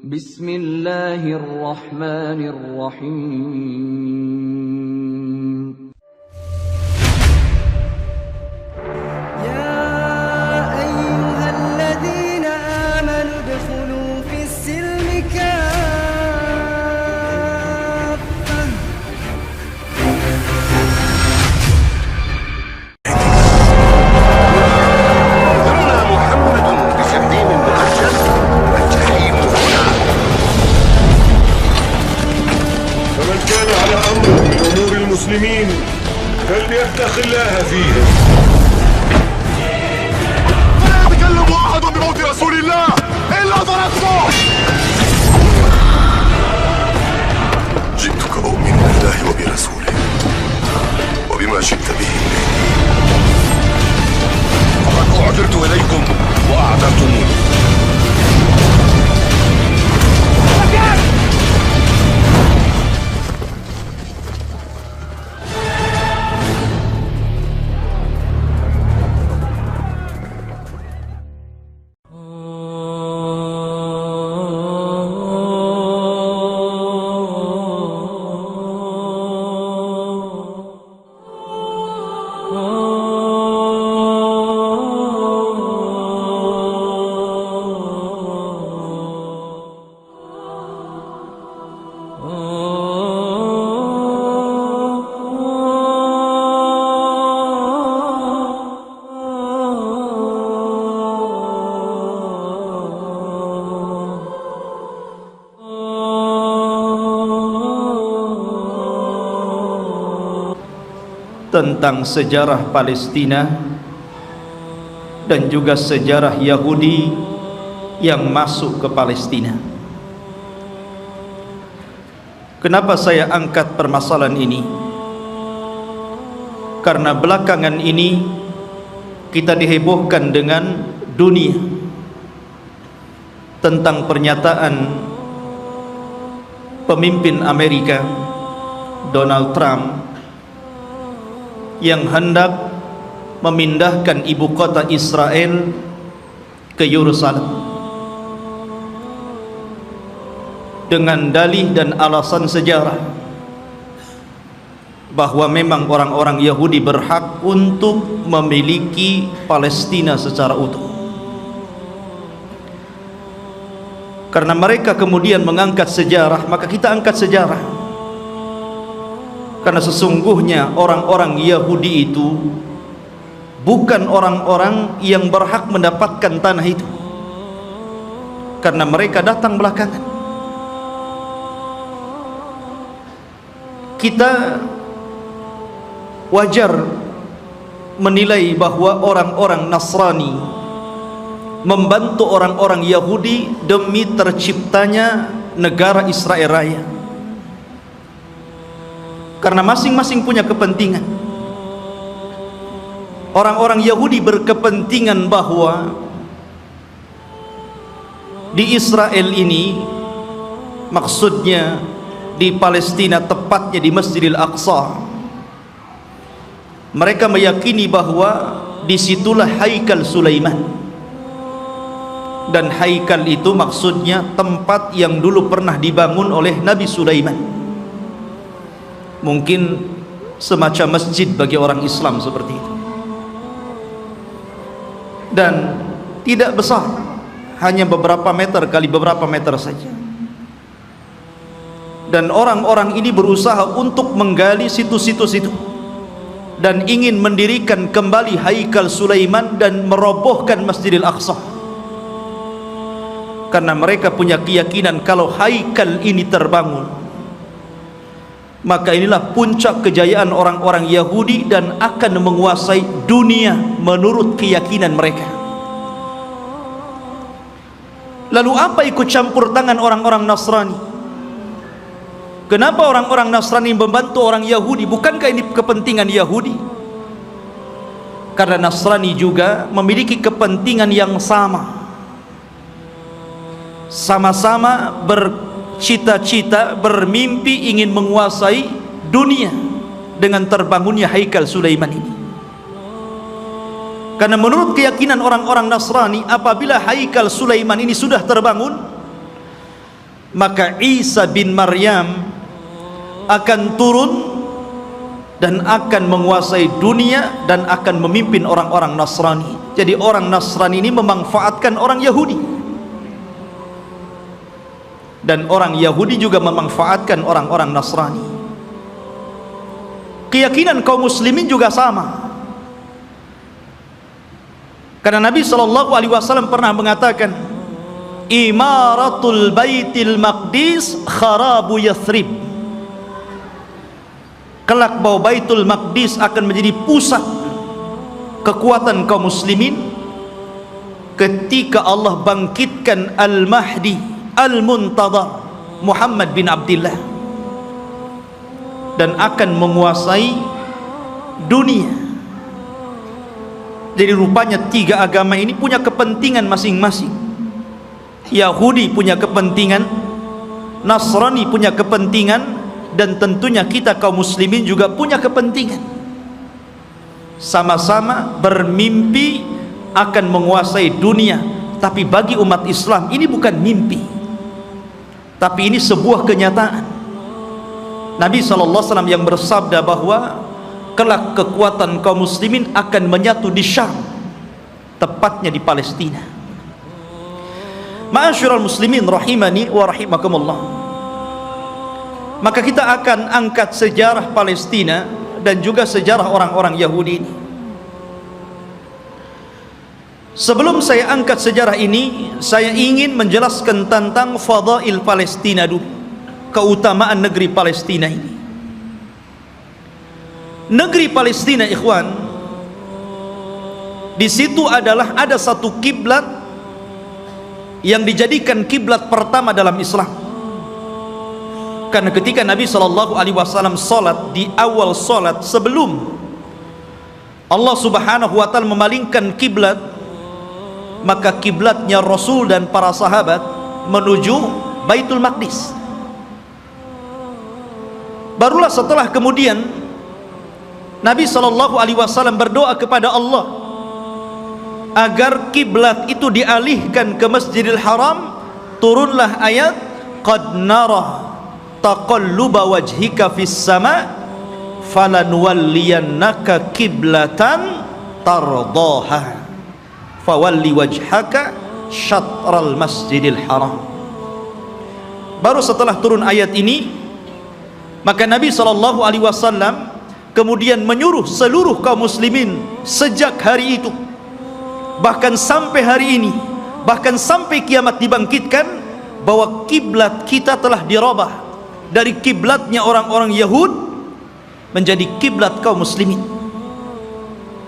Bismillahirrahmanirrahim. Ya ayyuhalladzina amanu udkhulu fis-silmi kaffah. أما محمد بسبيل مؤجل والجحيم هنا. فمن كان على أمر من أمور المسلمين فليتق الله فيهم. لا يتكلم أحد بموت رسول الله إلا ضربته. جئتك أؤمن بالله وبرسوله وبما جئت به فقد أعذرت إليكم وأعذرتموني. Tentang sejarah Palestina dan juga sejarah Yahudi yang masuk ke Palestina. Kenapa saya angkat permasalahan ini? Karena belakangan ini kita dihebohkan dengan dunia tentang pernyataan pemimpin Amerika Donald Trump yang hendak memindahkan ibu kota Israel ke Yerusalem dengan dalih dan alasan sejarah bahwa memang orang-orang Yahudi berhak untuk memiliki Palestina secara utuh. Karena mereka kemudian mengangkat sejarah, maka kita angkat sejarah. Karena sesungguhnya orang-orang Yahudi itu bukan orang-orang yang berhak mendapatkan tanah itu, karena mereka datang belakangan. Kita wajar menilai bahwa orang-orang Nasrani membantu orang-orang Yahudi demi terciptanya negara Israel Raya, karena masing-masing punya kepentingan. Orang-orang Yahudi berkepentingan bahwa di Israel ini, maksudnya di Palestina, tepatnya di Masjidil Aqsa, mereka meyakini bahwa disitulah Haikal Sulaiman. Dan Haikal itu maksudnya tempat yang dulu pernah dibangun oleh Nabi Sulaiman. Mungkin semacam masjid bagi orang Islam seperti itu, dan tidak besar, hanya beberapa meter kali beberapa meter saja. Dan orang-orang ini berusaha untuk menggali situs-situs itu dan ingin mendirikan kembali Haikal Sulaiman dan merobohkan Masjidil Aqsa, karena mereka punya keyakinan kalau Haikal ini terbangun, maka inilah puncak kejayaan orang-orang Yahudi dan akan menguasai dunia menurut keyakinan mereka. Lalu apa ikut campur tangan orang-orang Nasrani? Kenapa orang-orang Nasrani membantu orang Yahudi? Bukankah ini kepentingan Yahudi? Karena Nasrani juga memiliki kepentingan yang sama. Sama-sama cita-cita, bermimpi ingin menguasai dunia dengan terbangunnya Haikal Sulaiman ini. Karena menurut keyakinan orang-orang Nasrani, apabila Haikal Sulaiman ini sudah terbangun, maka Isa bin Maryam akan turun dan akan menguasai dunia dan akan memimpin orang-orang Nasrani. Jadi orang Nasrani ini memanfaatkan orang Yahudi, dan orang Yahudi juga memanfaatkan orang-orang Nasrani. Keyakinan kaum muslimin juga sama, karena Nabi SAW pernah mengatakan, imaratul baitil maqdis kharabu Yathrib. Kelak bahwa Baitul Maqdis akan menjadi pusat kekuatan kaum muslimin ketika Allah bangkitkan Al-Mahdi Al-Muntadhar Muhammad bin Abdullah, dan akan menguasai dunia. Jadi rupanya tiga agama ini punya kepentingan masing-masing. Yahudi punya kepentingan, Nasrani punya kepentingan, dan tentunya kita kaum muslimin juga punya kepentingan. Sama-sama bermimpi akan menguasai dunia. Tapi bagi umat Islam ini bukan mimpi, tapi ini sebuah kenyataan. Nabi SAW yang bersabda bahwa kelak kekuatan kaum muslimin akan menyatu di Syam, tepatnya di Palestina. Ma'asyiral muslimin rahimani wa rahimakumullah. Maka kita akan angkat sejarah Palestina dan juga sejarah orang-orang Yahudi ini. Sebelum saya angkat sejarah ini, saya ingin menjelaskan tentang fadail Palestina dulu, keutamaan negeri Palestina ini. Negeri Palestina, ikhwan, di situ ada satu kiblat yang dijadikan kiblat pertama dalam Islam. Karena ketika Nabi SAW salat, di awal salat sebelum Allah Subhanahu wa ta'ala memalingkan kiblat, maka kiblatnya Rasul dan para sahabat menuju Baitul Maqdis. Barulah setelah kemudian Nabi SAW berdoa kepada Allah agar kiblat itu dialihkan ke Masjidil Haram. Turunlah ayat, qad nara taqalluba wajhika fis sama falanuwalliyannaka kiblatan tardaha fawalli wajhaka syatral Masjidil Haram. Baru setelah turun ayat ini, maka Nabi SAW kemudian menyuruh seluruh kaum muslimin sejak hari itu, bahkan sampai hari ini, bahkan sampai kiamat dibangkitkan, bahwa kiblat kita telah dirubah dari kiblatnya orang-orang Yahud menjadi kiblat kaum muslimin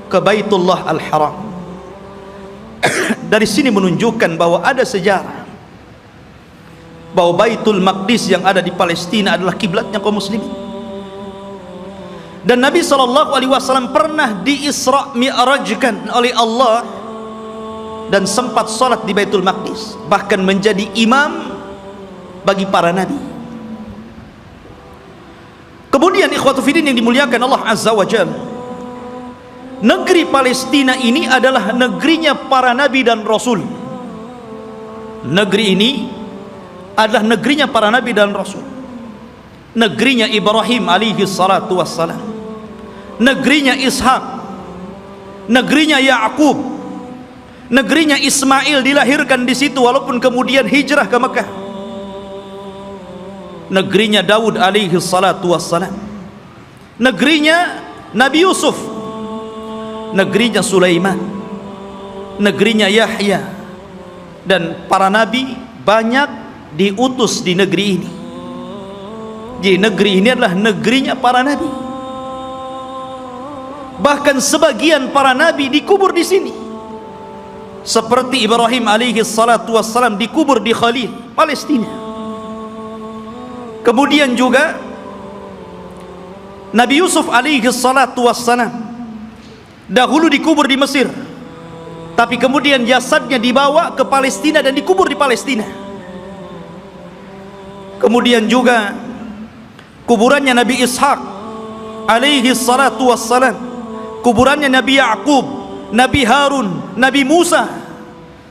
ke Baitullah Al-Haram. Dari sini menunjukkan bahwa ada sejarah bahwa Baitul Maqdis yang ada di Palestina adalah kiblatnya kaum muslimin. Dan Nabi SAW pernah di-Isra' Mi'rajkan oleh Allah dan sempat salat di Baitul Maqdis, bahkan menjadi imam bagi para nabi. Kemudian ikhwatu fiddin yang dimuliakan Allah Azza wa Jalla, negeri Palestina ini adalah negerinya para nabi dan rasul. Negeri ini adalah negerinya para nabi dan rasul. Negerinya Ibrahim alaihi salatu wassalam, negerinya Ishak, negerinya Ya'qub, negerinya Ismail dilahirkan di situ walaupun kemudian hijrah ke Mekah. Negerinya Daud alaihi salatu wassalam, negerinya Nabi Yusuf, negerinya Sulaiman, negerinya Yahya, dan para nabi banyak diutus di negeri ini. Jadi negeri ini adalah negerinya para nabi. Bahkan sebagian para nabi dikubur di sini, seperti Ibrahim alaihi salatu wassalam dikubur di Khalil, Palestina. Kemudian juga Nabi Yusuf alaihi salatu wassalam dahulu dikubur di Mesir, tapi kemudian jasadnya dibawa ke Palestina dan dikubur di Palestina. Kemudian juga kuburannya Nabi Ishak alaihi salatu wassalam, kuburannya Nabi Ya'qub, Nabi Harun, Nabi Musa.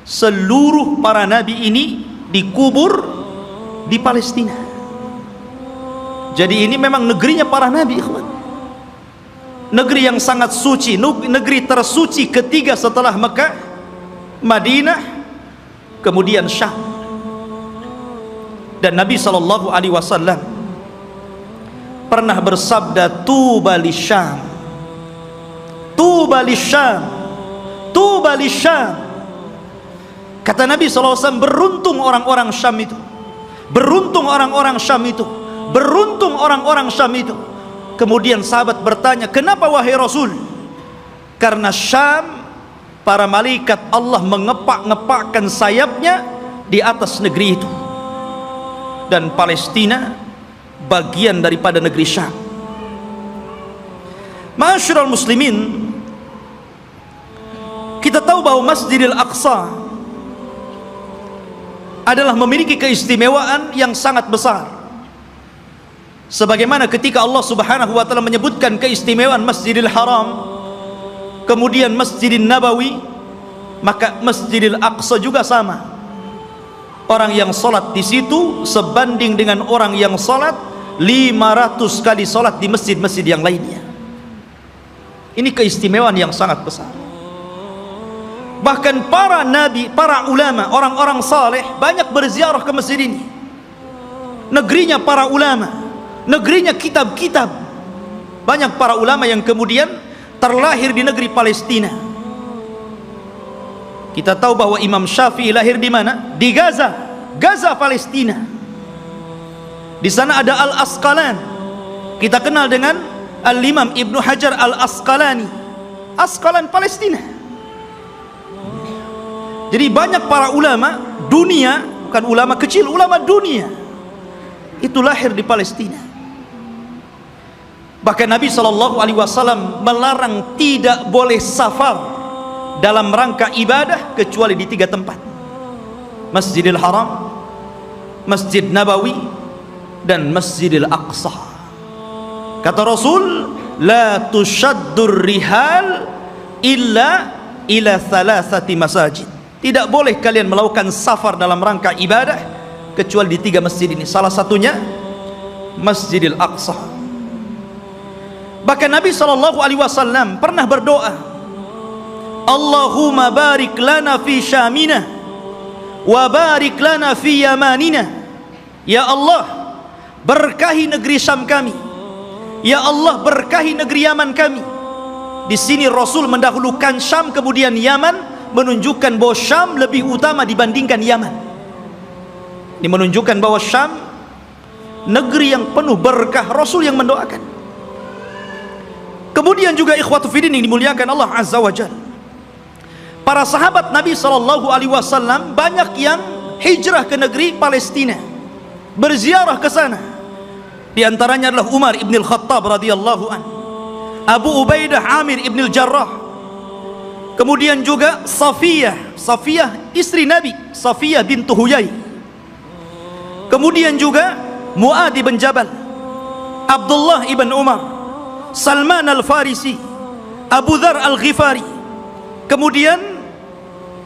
Seluruh para nabi ini dikubur di Palestina. Jadi ini memang negerinya para nabi, ikhwan. Negeri yang sangat suci, negeri tersuci ketiga setelah Mekah, Madinah, kemudian Syam. Dan Nabi SAW pernah bersabda, tuba lisyam, tuba lisyam, tuba lisyam. Kata Nabi SAW, beruntung orang-orang Syam itu, beruntung orang-orang Syam itu, beruntung orang-orang Syam itu. Kemudian sahabat bertanya, kenapa wahai Rasul? Karena Syam, para malaikat Allah mengepak-ngepakkan sayapnya di atas negeri itu, dan Palestina bagian daripada negeri Syam. Ma'asyiral muslimin, kita tahu bahwa Masjidil Aqsa adalah memiliki keistimewaan yang sangat besar. Sebagaimana ketika Allah Subhanahu wa taala menyebutkan keistimewaan Masjidil Haram, kemudian Masjidil Nabawi, maka Masjidil Aqsa juga sama. Orang yang salat di situ sebanding dengan orang yang salat 500 kali salat di masjid-masjid yang lainnya. Ini keistimewaan yang sangat besar. Bahkan para nabi, para ulama, orang-orang saleh banyak berziarah ke masjid ini. Negerinya para ulama, negerinya kitab-kitab. Banyak para ulama yang kemudian terlahir di negeri Palestina. Kita tahu bahwa Imam Syafi'i lahir di mana? Di Gaza, Gaza Palestina. Di sana ada Al-Asqalan. Kita kenal dengan Al-Imam Ibnu Hajar Al-Asqalani, Asqalan Palestina. Jadi banyak para ulama dunia, bukan ulama kecil, ulama dunia, itu lahir di Palestina. Bahkan Nabi SAW melarang tidak boleh safar dalam rangka ibadah kecuali di 3 tempat: Masjidil Haram, Masjid Nabawi, dan Masjidil Aqsa. Kata Rasul, la tushaddur rihal illa ila 3 masajid. Tidak boleh kalian melakukan safar dalam rangka ibadah kecuali di 3 masjid ini. Salah satunya Masjidil Aqsa. Bahkan Nabi SAW pernah berdoa, Allahumma barik lana fi syamina wa barik lana fi yamanina. Ya Allah, berkahi negeri Syam kami. Ya Allah, berkahi negeri Yaman kami. Di sini Rasul mendahulukan Syam kemudian Yaman, menunjukkan bahwa Syam lebih utama dibandingkan Yaman. Ini menunjukkan bahwa Syam negeri yang penuh berkah, Rasul yang mendoakan. Kemudian juga ikhwatu fiddin yang dimuliakan Allah Azza wa Jalla, para sahabat Nabi SAW banyak yang hijrah ke negeri Palestina, berziarah ke sana. Di antaranya adalah Umar ibn al-Khattab radhiyallahu an, Abu Ubaidah Amir ibn al-Jarrah, kemudian juga Safiyah istri Nabi, Safiyah bintu Huyai, kemudian juga Mu'adh bin Jabal, Abdullah ibn Umar, Salman al-Farisi, Abu Dhar al-Ghifari, kemudian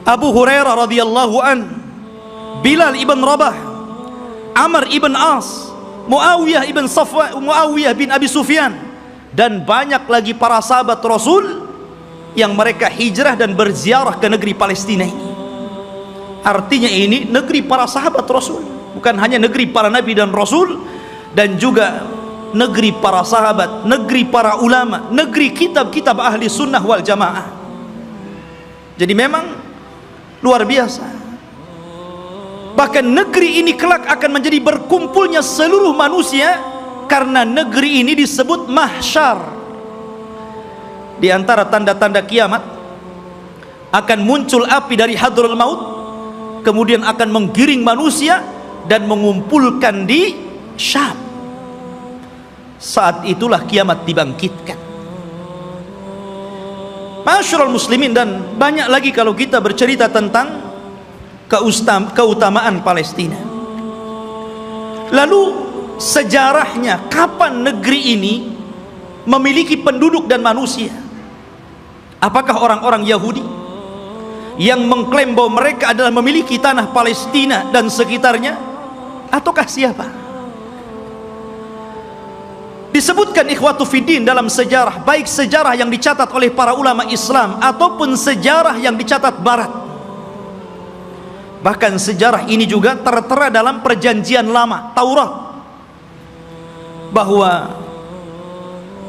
Abu Hurairah radhiyallahu an, Bilal ibn Rabah, Amr ibn As, Muawiyah ibn Safwan, Muawiyah bin Abi Sufyan, dan banyak lagi para sahabat Rasul yang mereka hijrah dan berziarah ke negeri Palestina ini. Artinya ini negeri para sahabat Rasul, bukan hanya negeri para nabi dan rasul, dan juga negeri para sahabat, negeri para ulama, negeri kitab-kitab ahli sunnah wal jamaah. Jadi memang luar biasa. Bahkan negeri ini kelak akan menjadi berkumpulnya seluruh manusia, karena negeri ini disebut mahsyar. Di antara tanda-tanda kiamat, akan muncul api dari Hadrul Maut, kemudian akan menggiring manusia dan mengumpulkan di Syam. Saat itulah kiamat dibangkitkan. Ma'asyiral muslimin, dan banyak lagi kalau kita bercerita tentang keutamaan Palestina. Lalu sejarahnya, kapan negeri ini memiliki penduduk dan manusia? Apakah orang-orang Yahudi yang mengklaim bahwa mereka adalah memiliki tanah Palestina dan sekitarnya, ataukah siapa? Disebutkan ikhwatu fiddin dalam sejarah, baik sejarah yang dicatat oleh para ulama Islam ataupun sejarah yang dicatat barat. Bahkan sejarah ini juga tertera dalam perjanjian lama, Taurat, bahwa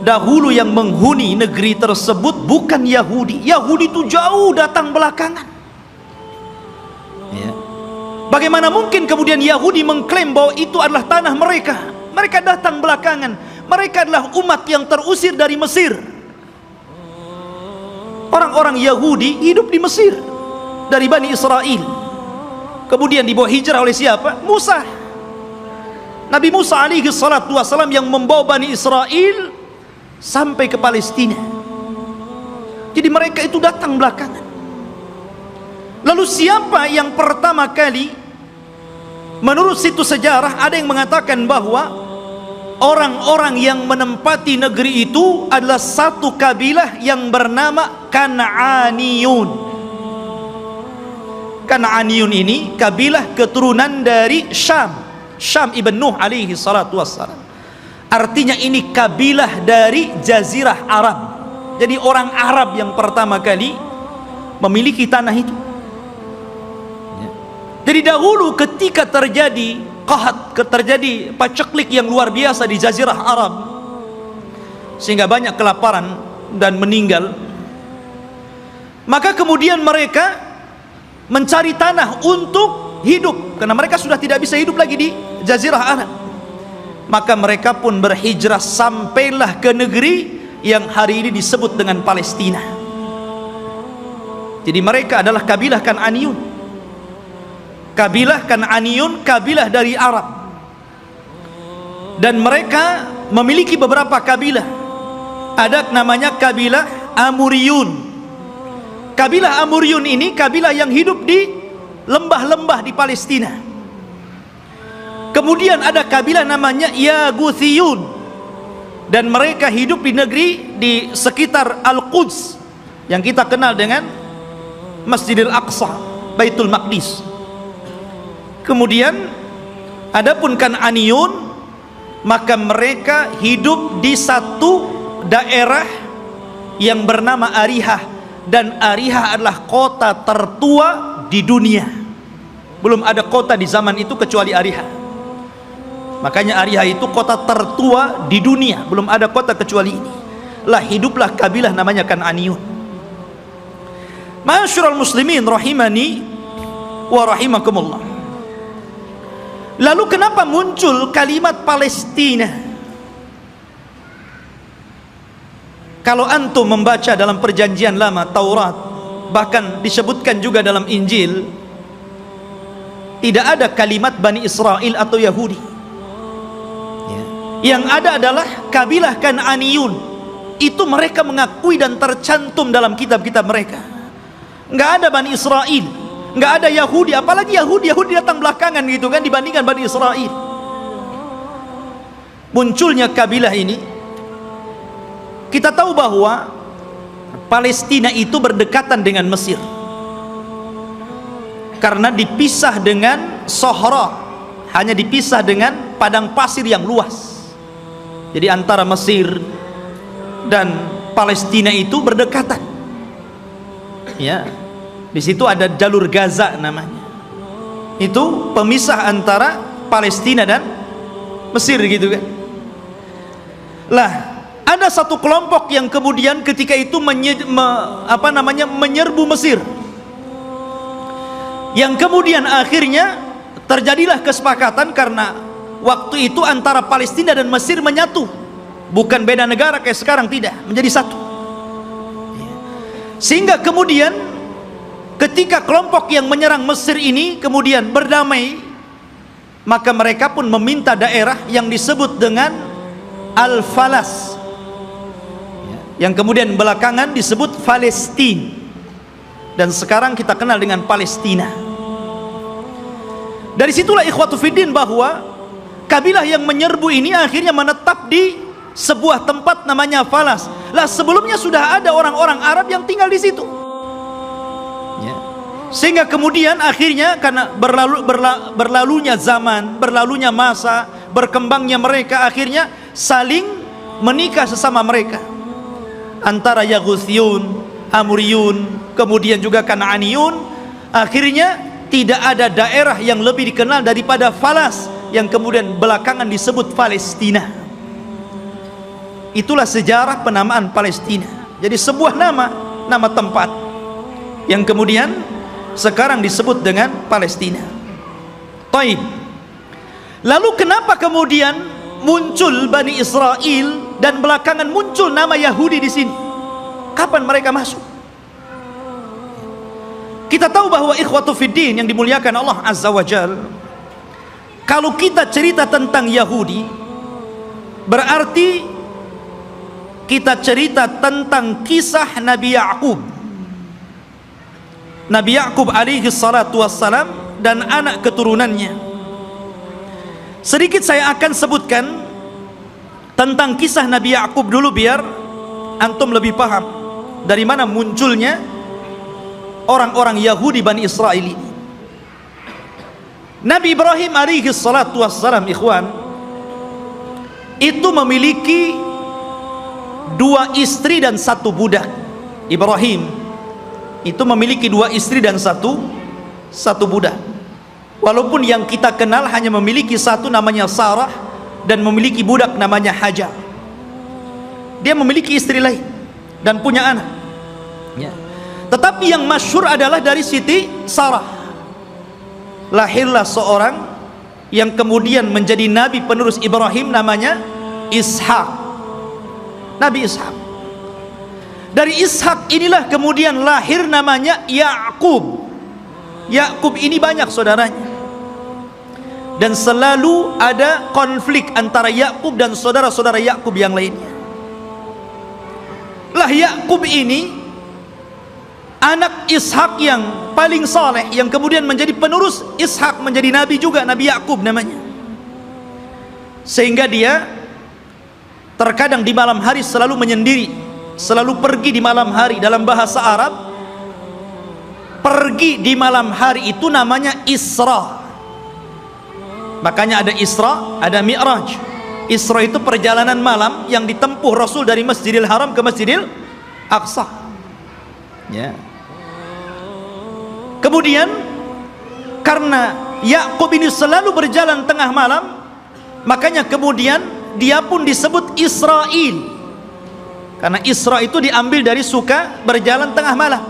dahulu yang menghuni negeri tersebut bukan Yahudi. Yahudi itu jauh datang belakangan. Ya. Bagaimana mungkin kemudian Yahudi mengklaim bahwa itu adalah tanah mereka? Mereka datang belakangan. Mereka adalah umat yang terusir dari Mesir. Orang-orang Yahudi hidup di Mesir dari Bani Israel. Kemudian dibawa hijrah oleh siapa? Musa. Nabi Musa alaihi salatu wassalam yang membawa Bani Israel sampai ke Palestina. Jadi mereka itu datang belakangan. Lalu siapa yang pertama kali? Menurut situs sejarah ada yang mengatakan bahwa orang-orang yang menempati negeri itu adalah satu kabilah yang bernama Kan'aniyun. Kan'aniyun ini kabilah keturunan dari Syam, Syam ibn Nuh alaihi salatu wassalam. Artinya ini kabilah dari Jazirah Arab. Jadi orang Arab yang pertama kali memiliki tanah itu. Jadi dahulu ketika terjadi qahat, terjadi paceklik yang luar biasa di Jazirah Arab, sehingga banyak kelaparan dan meninggal, maka kemudian mereka mencari tanah untuk hidup, karena mereka sudah tidak bisa hidup lagi di Jazirah Arab. Maka mereka pun berhijrah sampailah ke negeri yang hari ini disebut dengan Palestina. Jadi mereka adalah kabilah Kan'aniyun. Kabilah Kan'aniyun, kabilah dari Arab. Dan mereka memiliki beberapa kabilah. Ada namanya kabilah Amuriyun. Kabilah Amuriyun ini kabilah yang hidup di lembah-lembah di Palestina. Kemudian ada kabilah namanya Yaguthiyun, dan mereka hidup di negeri di sekitar Al-Quds yang kita kenal dengan Masjidil Aqsa, Baitul Maqdis. Kemudian adapun Kan'aniyun, maka mereka hidup di satu daerah yang bernama Arihah, dan Arihah adalah kota tertua di dunia. Belum ada kota di zaman itu kecuali Arihah. Makanya Arihah itu kota tertua di dunia, belum ada kota kecuali ini. Lah hiduplah kabilah namanya Kan'aniyun. Ma'asyiral muslimin rahimani wa rahimakumullah. Lalu kenapa muncul kalimat Palestina? Kalau antum membaca dalam perjanjian lama, Taurat, bahkan disebutkan juga dalam Injil, tidak ada kalimat Bani Israel atau Yahudi. Yang ada adalah kabilah Kan'aniyun. Itu mereka mengakui dan tercantum dalam kitab-kitab mereka. Nggak ada Bani Israel, nggak ada Yahudi, apalagi Yahudi datang belakangan gitu kan dibandingkan Bani Israel. Munculnya kabilah ini, kita tahu bahwa Palestina itu berdekatan dengan Mesir, karena dipisah dengan Sohra, hanya dipisah dengan padang pasir yang luas. Jadi antara Mesir dan Palestina itu berdekatan. Ya, di situ ada jalur Gaza namanya. Itu pemisah antara Palestina dan Mesir gitu kan. Lah, ada satu kelompok yang kemudian ketika itu menyerbu Mesir. Yang kemudian akhirnya terjadilah kesepakatan, karena waktu itu antara Palestina dan Mesir menyatu, bukan beda negara kayak sekarang, tidak, menjadi satu. Sehingga kemudian ketika kelompok yang menyerang Mesir ini kemudian berdamai, maka mereka pun meminta daerah yang disebut dengan Al-Falas, yang kemudian belakangan disebut Palestina, dan sekarang kita kenal dengan Palestina. Dari situlah ikhwatu fiddin bahwa kabilah yang menyerbu ini akhirnya menetap di sebuah tempat namanya Falas. Lah sebelumnya sudah ada orang-orang Arab yang tinggal di situ. Ya. Sehingga kemudian akhirnya karena berlalunya zaman, berlalunya masa, berkembangnya mereka, akhirnya saling menikah sesama mereka, antara Yaghuthiyun, Amuriyun, kemudian juga Kan'aniyun. Akhirnya tidak ada daerah yang lebih dikenal daripada Falas, yang kemudian belakangan disebut Palestina. Itulah sejarah penamaan Palestina. Jadi sebuah nama tempat yang kemudian sekarang disebut dengan Palestina. Taib. Lalu kenapa kemudian muncul Bani Israel dan belakangan muncul nama Yahudi di sini? Kapan mereka masuk? Kita tahu bahwa ikhwatu fiddin yang dimuliakan Allah Azza wa Jal, kalau kita cerita tentang Yahudi, berarti kita cerita tentang kisah Nabi Ya'qub. Nabi Ya'qub alaihi salatu wassalam dan anak keturunannya. Sedikit saya akan sebutkan tentang kisah Nabi Ya'qub dulu, biar antum lebih paham dari mana munculnya orang-orang Yahudi Bani Israel ini. Nabi Ibrahim alaihi salatu wassalam, ikhwan, itu memiliki 2 istri dan 1 budak. Ibrahim itu memiliki 2 istri dan 1 budak. Walaupun yang kita kenal hanya memiliki 1 namanya Sarah dan memiliki budak namanya Hajar. Dia memiliki istri lain dan punya anak ya. Tetapi yang masyhur adalah dari Siti Sarah. Lahirlah seorang yang kemudian menjadi nabi penerus Ibrahim, namanya Ishak. Nabi Ishak. Dari Ishak inilah kemudian lahir namanya Ya'qub. Ya'qub ini banyak saudaranya, dan selalu ada konflik antara Ya'qub dan saudara-saudara Ya'qub yang lainnya. Lah Ya'qub ini anak Ishak yang paling saleh, yang kemudian menjadi penerus Ishak, menjadi nabi juga, Nabi Ya'qub namanya. Sehingga dia terkadang di malam hari selalu menyendiri, selalu pergi di malam hari. Dalam bahasa Arab, pergi di malam hari itu namanya Isra. Makanya ada Isra, ada Mi'raj. Isra itu perjalanan malam yang ditempuh Rasul dari Masjidil Haram ke Masjidil Aqsa ya. Kemudian karena Ya'qub ini selalu berjalan tengah malam, makanya kemudian dia pun disebut Israel, karena Isra itu diambil dari suka berjalan tengah malam.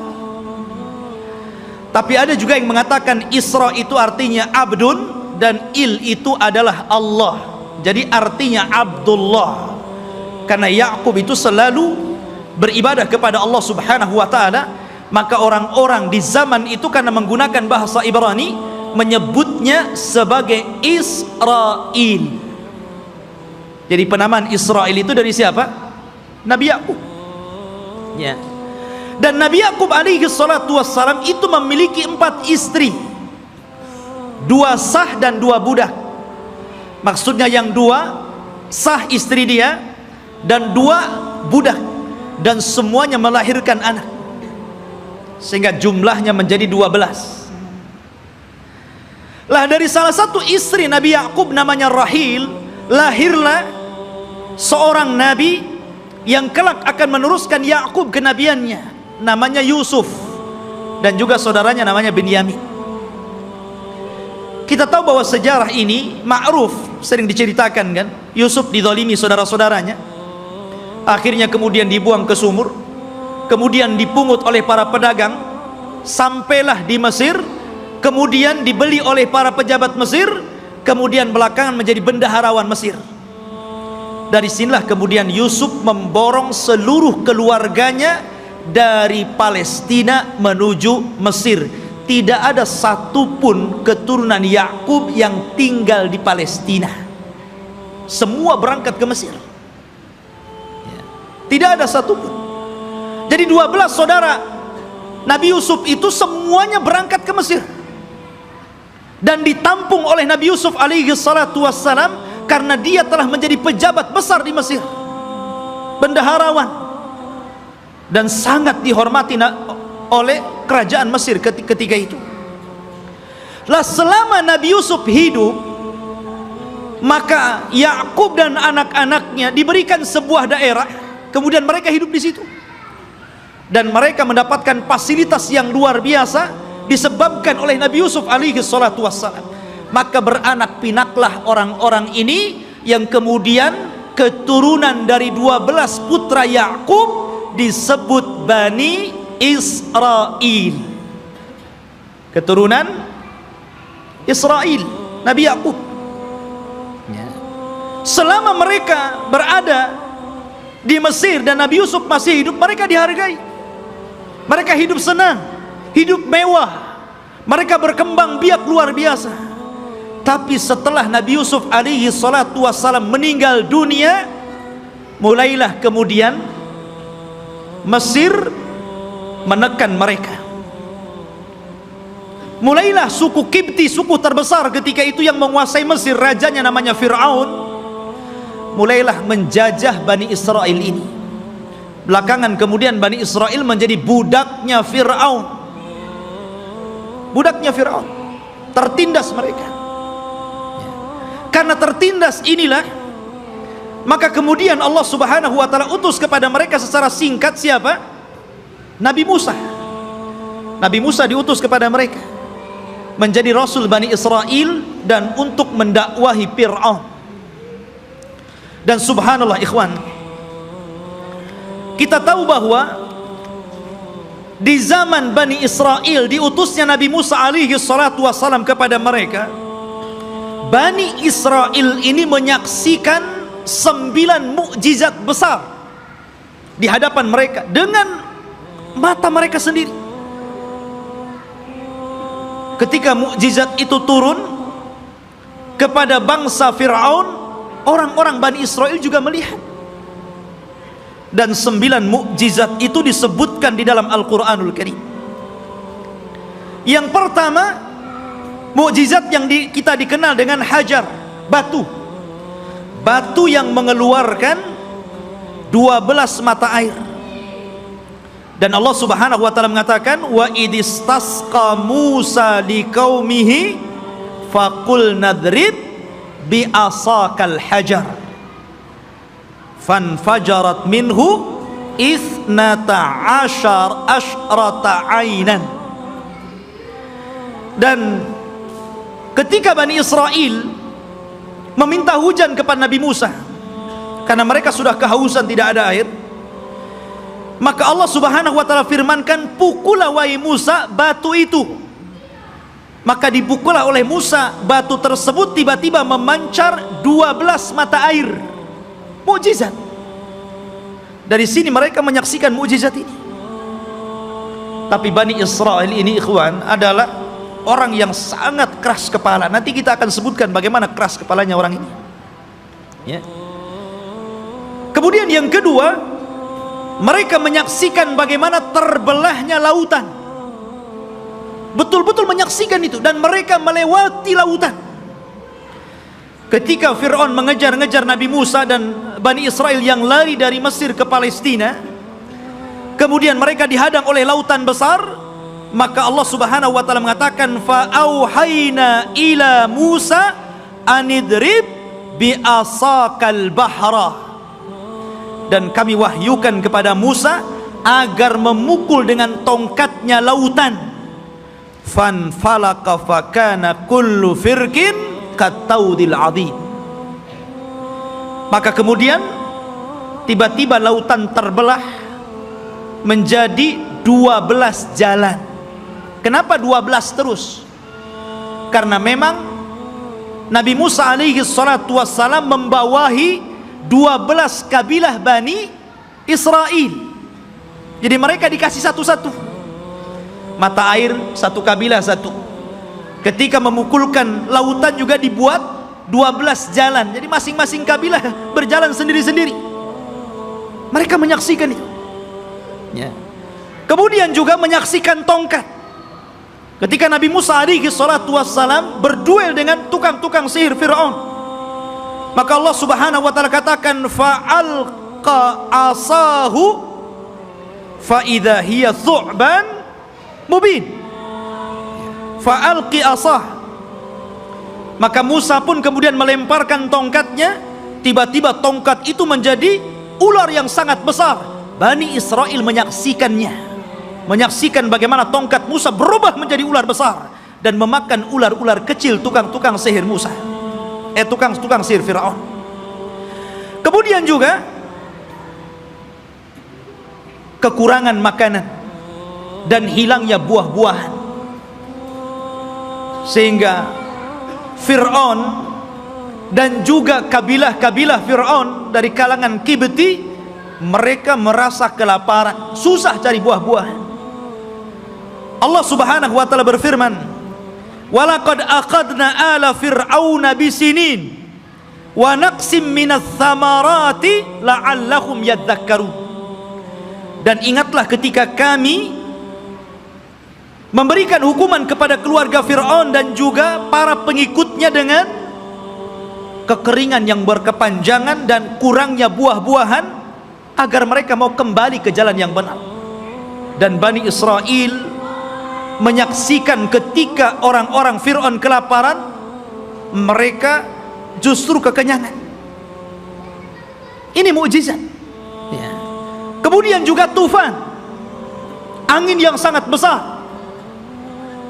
Tapi ada juga yang mengatakan Isra itu artinya abdun dan il itu adalah Allah. Jadi artinya Abdullah, karena Ya'qub itu selalu beribadah kepada Allah Subhanahu wa taala. Maka orang-orang di zaman itu karena menggunakan bahasa Ibrani menyebutnya sebagai Israel. Jadi penamaan Israel itu dari siapa? Nabi Ya'qub ya. Dan Nabi Ya'qub alaihi salatu wassalam itu memiliki 4 istri, 2 sah dan 2 budak. Maksudnya yang 2 sah istri dia dan 2 budak, dan semuanya melahirkan anak, sehingga jumlahnya menjadi 12. Lah dari salah satu istri Nabi Ya'qub namanya Rahil, lahirlah seorang nabi yang kelak akan meneruskan Ya'qub kenabiannya, namanya Yusuf, dan juga saudaranya namanya Binyamin. Kita tahu bahwa sejarah ini ma'ruf, sering diceritakan kan. Yusuf dizalimi saudara-saudaranya, akhirnya kemudian dibuang ke sumur, kemudian dipungut oleh para pedagang, sampailah di Mesir, kemudian dibeli oleh para pejabat Mesir, kemudian belakangan menjadi bendaharawan Mesir. Dari sinilah kemudian Yusuf memborong seluruh keluarganya dari Palestina menuju Mesir. Tidak ada satupun keturunan Ya'qub yang tinggal di Palestina. Semua berangkat ke Mesir. Tidak ada satupun. Jadi 12 saudara Nabi Yusuf itu semuanya berangkat ke Mesir, dan ditampung oleh Nabi Yusuf alaihi salatu wassalam, karena dia telah menjadi pejabat besar di Mesir, bendaharawan, dan sangat dihormati oleh kerajaan Mesir ketika itu. Lah selama Nabi Yusuf hidup, maka Yakub dan anak-anaknya diberikan sebuah daerah, kemudian mereka hidup di situ. Dan mereka mendapatkan fasilitas yang luar biasa disebabkan oleh Nabi Yusuf alaihi salatu wassalam. Maka beranak pinaklah orang-orang ini yang kemudian keturunan dari 12 putra Yakub disebut Bani Israel. Keturunan Israel, Nabi Yakub. Selama mereka berada di Mesir dan Nabi Yusuf masih hidup, mereka dihargai. Mereka hidup senang, hidup mewah. Mereka berkembang biak luar biasa. Tapi setelah Nabi Yusuf alaihi salatu wassalam meninggal dunia, mulailah kemudian Mesir menekan mereka. Mulailah suku Kipti, suku terbesar ketika itu yang menguasai Mesir, rajanya namanya Fir'aun, mulailah menjajah Bani Israel ini. Belakangan kemudian Bani Israel menjadi budaknya Fir'aun. Budaknya Fir'aun, tertindas mereka. Karena tertindas inilah, maka kemudian Allah subhanahu wa ta'ala utus kepada mereka secara singkat siapa? Nabi Musa. Nabi Musa diutus kepada mereka menjadi Rasul Bani Israel dan untuk mendakwahi Fir'aun. Dan subhanallah ikhwan, kita tahu bahwa di zaman Bani Israel diutusnya Nabi Musa alaihi salatu wassalam kepada mereka, Bani Israel ini menyaksikan 9 mukjizat besar di hadapan mereka dengan mata mereka sendiri. Ketika mukjizat itu turun kepada bangsa Fir'aun, orang-orang Bani Israel juga melihat. Dan 9 mukjizat itu disebutkan di dalam Al-Quranul Karim. Yang pertama, mukjizat yang kita dikenal dengan hajar, batu. Batu yang mengeluarkan 12 mata air. Dan Allah subhanahu wa ta'ala mengatakan, wa idistasqa Musa liqaumihi faqul nadrib bi'asakal hajar fanfajarat minhu ithnata asyrata ainan. Dan ketika Bani Israel meminta hujan kepada Nabi Musa karena mereka sudah kehausan, tidak ada air, maka Allah subhanahu wa ta'ala firmankan, pukullah wahai Musa batu itu. Maka dipukullah oleh Musa batu tersebut, tiba-tiba memancar 12 mata air. Mukjizat. Dari sini mereka menyaksikan mukjizat ini. Tapi Bani Israel ini ikhwan adalah orang yang sangat keras kepala. Nanti kita akan sebutkan bagaimana keras kepalanya orang ini, ya. Kemudian yang kedua, mereka menyaksikan bagaimana terbelahnya lautan. Betul-betul menyaksikan itu, dan mereka melewati lautan. Ketika Fir'aun mengejar-ngejar Nabi Musa dan Bani Israel yang lari dari Mesir ke Palestina, kemudian mereka dihadang oleh lautan besar, maka Allah subhanahu wa ta'ala mengatakan, fa'auhayna ila Musa anidrib bi'asakal bahra. Dan kami wahyukan kepada Musa agar memukul dengan tongkatnya lautan. Fanfalaka fakana kullu firqin kataudil adhim. Maka kemudian tiba-tiba lautan terbelah menjadi 12 jalan. Kenapa 12 terus? Karena memang Nabi Musa alaihi salatu wassalam membawahi 12 kabilah Bani Israel. Jadi mereka dikasih satu-satu mata air, satu kabilah satu. Ketika memukulkan lautan juga dibuat 12 jalan. Jadi masing-masing kabilah berjalan sendiri-sendiri. Mereka menyaksikan itu, ya. Kemudian juga menyaksikan tongkat. Ketika Nabi Musa alaihi salatu wassalam berduel dengan tukang-tukang sihir Fir'aun, maka Allah subhanahu wa ta'ala katakan, fa'alqa asahu fa'idha hiya thu'ban mubin. Fa'alqi asah. Maka Musa pun kemudian melemparkan tongkatnya. Tiba-tiba tongkat itu menjadi ular yang sangat besar. Bani Israel menyaksikannya, menyaksikan bagaimana tongkat Musa berubah menjadi ular besar dan memakan ular-ular kecil tukang-tukang sihir Musa, tukang-tukang sihir Fir'aun. Kemudian juga kekurangan makanan dan hilangnya buah-buahan, sehingga Fir'aun dan juga kabilah-kabilah Fir'aun dari kalangan Kibti, mereka merasa kelaparan, susah cari buah-buahan. Allah Subhanahu wa taala berfirman, "Walaqad aqadna ala fir'auna bisinin wa naqsim minats tsamarati la'allahum yadhakkarun." Dan ingatlah ketika kami memberikan hukuman kepada keluarga Fir'aun dan juga para pengikutnya dengan kekeringan yang berkepanjangan dan kurangnya buah-buahan, agar mereka mau kembali ke jalan yang benar. Dan Bani Israel menyaksikan ketika orang-orang Fir'aun kelaparan, mereka justru kekenyangan. Ini mukjizat ya. Kemudian juga tufan, angin yang sangat besar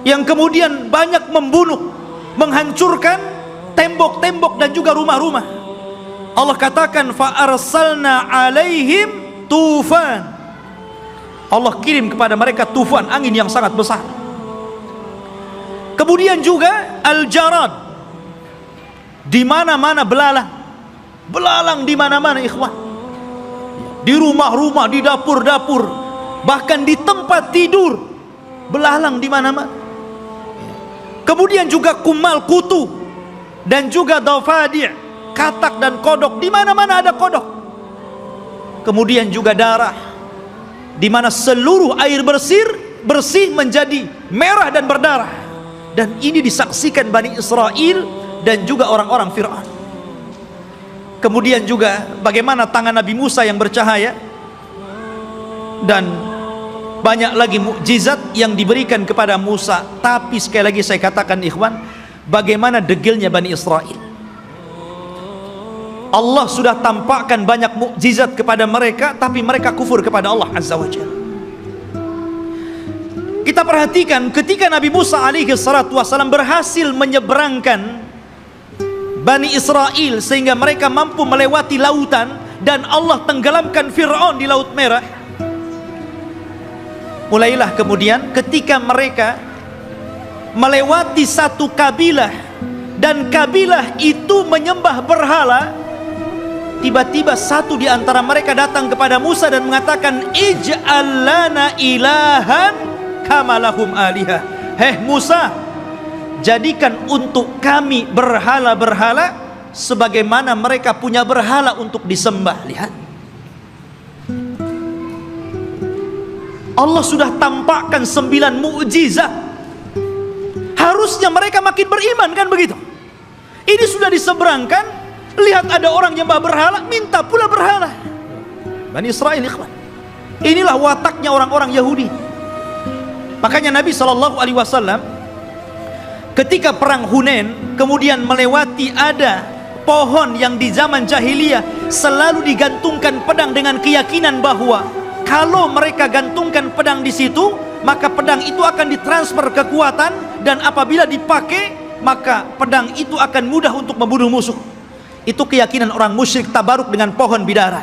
yang kemudian banyak membunuh, menghancurkan tembok-tembok dan juga rumah-rumah. Allah katakan, fa arsalna alaihim tufan. Allah kirim kepada mereka tufan, angin yang sangat besar. Kemudian juga al-jarad, di mana-mana belalang. Belalang di mana-mana, ikhwan. Di rumah-rumah, di dapur-dapur, bahkan di tempat tidur, belalang di mana-mana. Kemudian juga kumal kutu dan juga dafadi', katak dan kodok, di mana-mana ada kodok. Kemudian juga darah, di mana seluruh air bersih menjadi merah dan berdarah. Dan ini disaksikan Bani Israel dan juga orang-orang Fir'aun. Kemudian juga bagaimana tangan Nabi Musa yang bercahaya, dan banyak lagi mukjizat yang diberikan kepada Musa. Tapi sekali lagi saya katakan, ikhwan, bagaimana degilnya Bani Israel. Allah sudah tampakkan banyak mukjizat kepada mereka, tapi mereka kufur kepada Allah Azza wa Jalla. Kita perhatikan ketika Nabi Musa alaihi salatu wasallam berhasil menyeberangkan Bani Israel sehingga mereka mampu melewati lautan, dan Allah tenggelamkan Fir'aun di Laut Merah. Mulailah kemudian ketika mereka melewati satu kabilah, dan kabilah itu menyembah berhala, tiba-tiba satu di antara mereka datang kepada Musa dan mengatakan, ij'al lana ilahan kama lahum alihah. Heh Musa, jadikan untuk kami berhala-berhala sebagaimana mereka punya berhala untuk disembah. Lihat, Allah sudah tampakkan 9 mukjizat. Harusnya mereka makin beriman, kan begitu? Ini sudah diseberangkan, lihat ada orang nyembah berhala, minta pula berhala. Bani Israel, ikhwan, inilah wataknya orang-orang Yahudi. Makanya Nabi SAW ketika perang Hunain kemudian melewati ada pohon yang di zaman jahiliyah selalu digantungkan pedang dengan keyakinan bahwa kalau mereka gantungkan pedang di situ, maka pedang itu akan ditransfer kekuatan, dan apabila dipakai, maka pedang itu akan mudah untuk membunuh musuh. Itu keyakinan orang musyrik tabaruk dengan pohon bidara.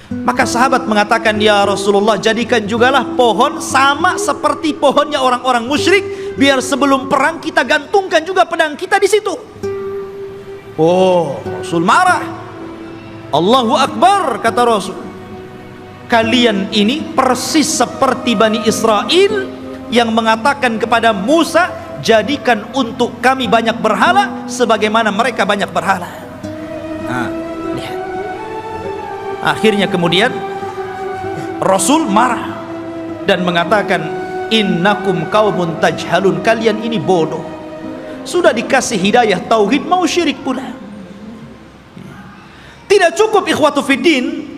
Maka sahabat mengatakan, ya Rasulullah, jadikan jugalah pohon sama seperti pohonnya orang-orang musyrik, biar sebelum perang kita gantungkan juga pedang kita di situ. Oh, Rasul marah. Allahu Akbar, kata Rasul. Kalian ini persis seperti Bani Israel yang mengatakan kepada Musa, jadikan untuk kami banyak berhala sebagaimana mereka banyak berhala. Nah, lihat. Akhirnya kemudian Rasul marah dan mengatakan, innakum qaumun tajhalun, kalian ini bodoh. Sudah dikasih hidayah tauhid, mau syirik pula. Tidak cukup, ikhwatu fiddin,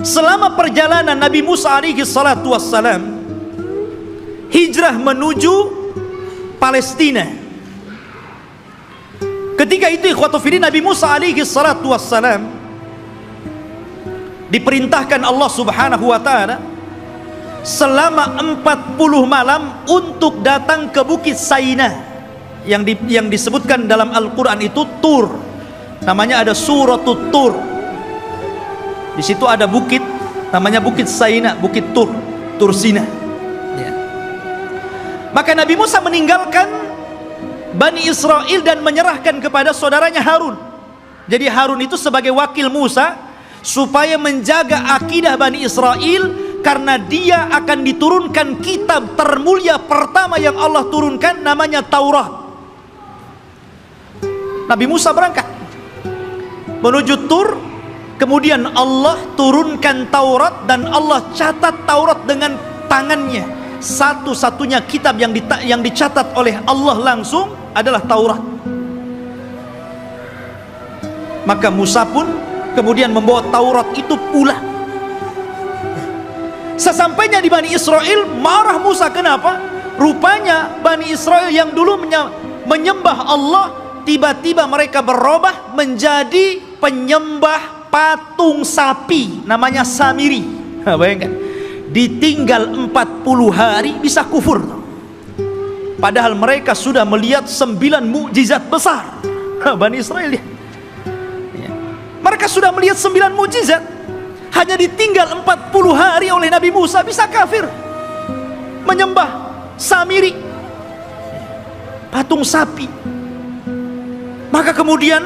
selama perjalanan Nabi Musa alaihi salatu wassalam hijrah menuju Palestina. Ketika itu ikhwatu fillah, Nabi Musa alaihi salatu wassalam diperintahkan Allah subhanahu wa ta'ala selama 40 malam untuk datang ke Bukit Saina yang disebutkan dalam Al-Quran itu Tur. Namanya ada Suratul Tur. Di situ ada bukit namanya Bukit Saina, Bukit Tur, Tur Sina. Ya. Maka Nabi Musa meninggalkan Bani Israel dan menyerahkan kepada saudaranya Harun. Jadi Harun itu sebagai wakil Musa supaya menjaga akidah Bani Israel, karena dia akan diturunkan kitab termulia pertama yang Allah turunkan, namanya Taurat. Nabi Musa berangkat menuju Tur, kemudian Allah turunkan Taurat dan Allah catat Taurat dengan tangannya. Satu-satunya kitab yang dicatat oleh Allah langsung adalah Taurat. Maka Musa pun kemudian membawa Taurat itu pula. Sesampainya di Bani Israel, marah Musa. Kenapa? Rupanya Bani Israel yang dulu menyembah Allah, tiba-tiba mereka berubah menjadi penyembah patung sapi, namanya Samiri. Bayangkan, ditinggal 40 hari bisa kufur. Padahal mereka sudah melihat 9 mukjizat besar. Bani Israel ya. Mereka sudah melihat 9 mukjizat, hanya ditinggal 40 hari oleh Nabi Musa bisa kafir, menyembah Samiri, patung sapi. Maka kemudian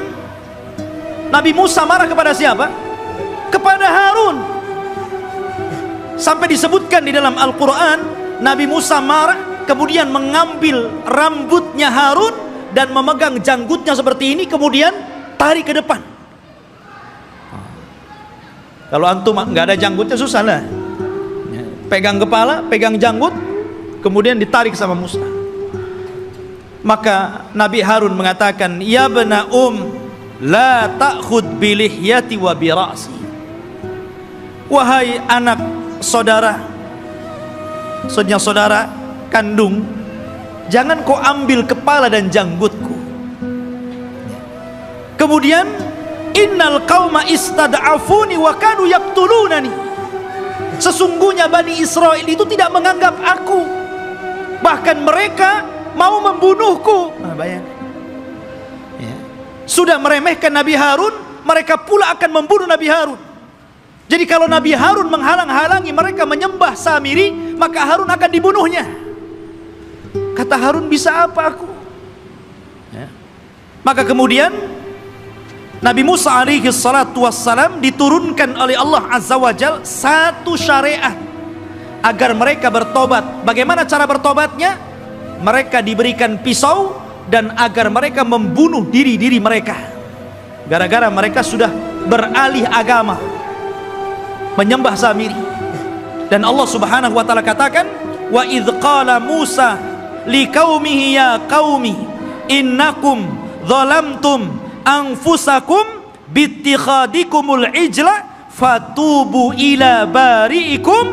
Nabi Musa marah kepada siapa? Kepada Harun. Sampai disebutkan di dalam Al-Quran, Nabi Musa marah, kemudian mengambil rambutnya Harun dan memegang janggutnya seperti ini, kemudian tarik ke depan. Kalau antum nggak ada janggutnya susah lah. Pegang kepala, pegang janggut, kemudian ditarik sama Musa. Maka Nabi Harun mengatakan, ya bana la ta'khud bilihyati wa bira'si. Wahai anak saudara, maksudnya saudara kandung, jangan kau ambil kepala dan janggutku. Kemudian, innal qauma istad'afuni wa kanu yaqtulunani. Sesungguhnya Bani Israel itu tidak menganggap aku, bahkan mereka mau membunuhku. Bayangkan. Ya. Sudah meremehkan Nabi Harun, mereka pula akan membunuh Nabi Harun. Jadi kalau Nabi Harun menghalang-halangi mereka menyembah Samiri, maka Harun akan dibunuhnya. Kata Harun, bisa apa aku? Ya. Maka kemudian Nabi Musa alaihi salatu wassalam diturunkan oleh Allah Azza wa Jal satu syariat agar mereka bertobat. Bagaimana cara bertobatnya? Mereka diberikan pisau dan agar mereka membunuh diri-diri mereka, gara-gara mereka sudah beralih agama, menyembah Samiri. Dan Allah subhanahu wa ta'ala katakan, wa idh qala Musa liqaumihi ya qaumi innakum zalamtum anfusakum bittikhadikumul ijla fatubu ila bari'ikum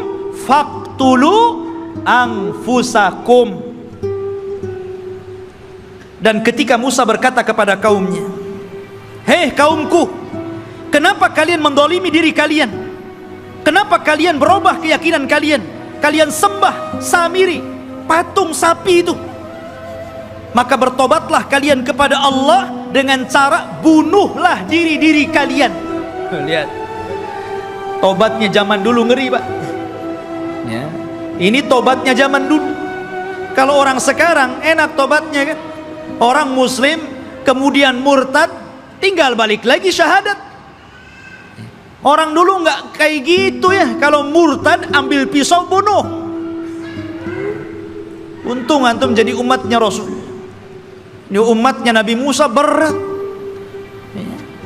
faqtulu anfusakum. Dan ketika Musa berkata kepada kaumnya, hei kaumku, kenapa kalian mendolimi diri kalian? Kenapa kalian berubah keyakinan kalian? Kalian sembah Samiri, patung sapi itu. Maka bertobatlah kalian kepada Allah dengan cara bunuhlah diri-diri kalian. Lihat, tobatnya zaman dulu ngeri, Pak. Ya. Ini tobatnya zaman dulu. Kalau orang sekarang enak tobatnya kan. Orang muslim kemudian murtad, tinggal balik lagi syahadat. Orang dulu nggak kayak gitu ya. Kalau murtad ambil pisau bunuh. Untung antum jadi umatnya Rasul. Ini umatnya Nabi Musa berat.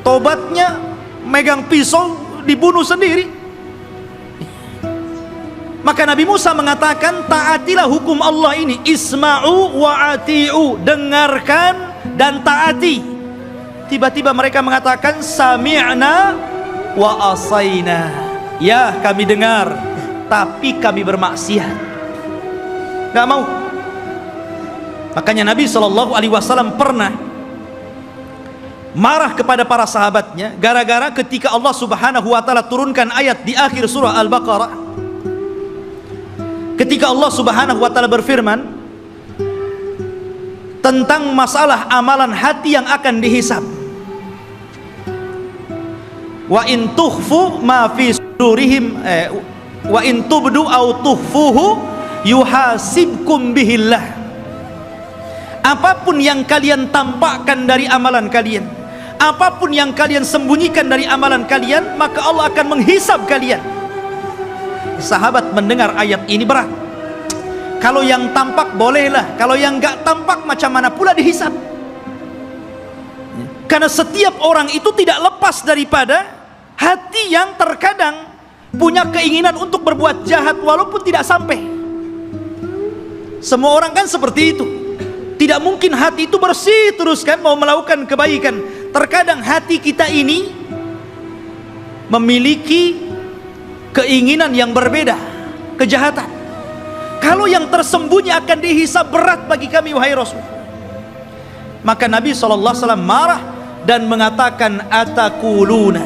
Tobatnya megang pisau dibunuh sendiri. Maka Nabi Musa mengatakan, taatilah hukum Allah ini, isma'u wa ati'u, dengarkan dan taati. Tiba-tiba mereka mengatakan, sami'na wa asaina. Ya, kami dengar, tapi kami bermaksiat. nggak mau. Makanya Nabi SAW pernah marah kepada para sahabatnya gara-gara ketika Allah Subhanahu wa taala turunkan ayat di akhir surah Al-Baqarah, ketika Allah Subhanahu wa taala berfirman tentang masalah amalan hati yang akan dihisab. Wa in tukhfu ma fi sudurihim wa in tubdu aw tukhfuhu yuhasibkum bihillah. Apapun yang kalian tampakkan dari amalan kalian, apapun yang kalian sembunyikan dari amalan kalian, maka Allah akan menghisab kalian. Sahabat mendengar ayat ini berat. Kalau yang tampak bolehlah, kalau yang enggak tampak macam mana pula dihisab. Karena setiap orang itu tidak lepas daripada hati yang terkadang punya keinginan untuk berbuat jahat walaupun tidak sampai. Semua orang kan seperti itu. Tidak mungkin hati itu bersih terus kan mau melakukan kebaikan. Terkadang hati kita ini memiliki keinginan yang berbeda, kejahatan. Kalau yang tersembunyi akan dihisab berat bagi kami wahai Rasul. Maka Nabi SAW marah dan mengatakan atakuluna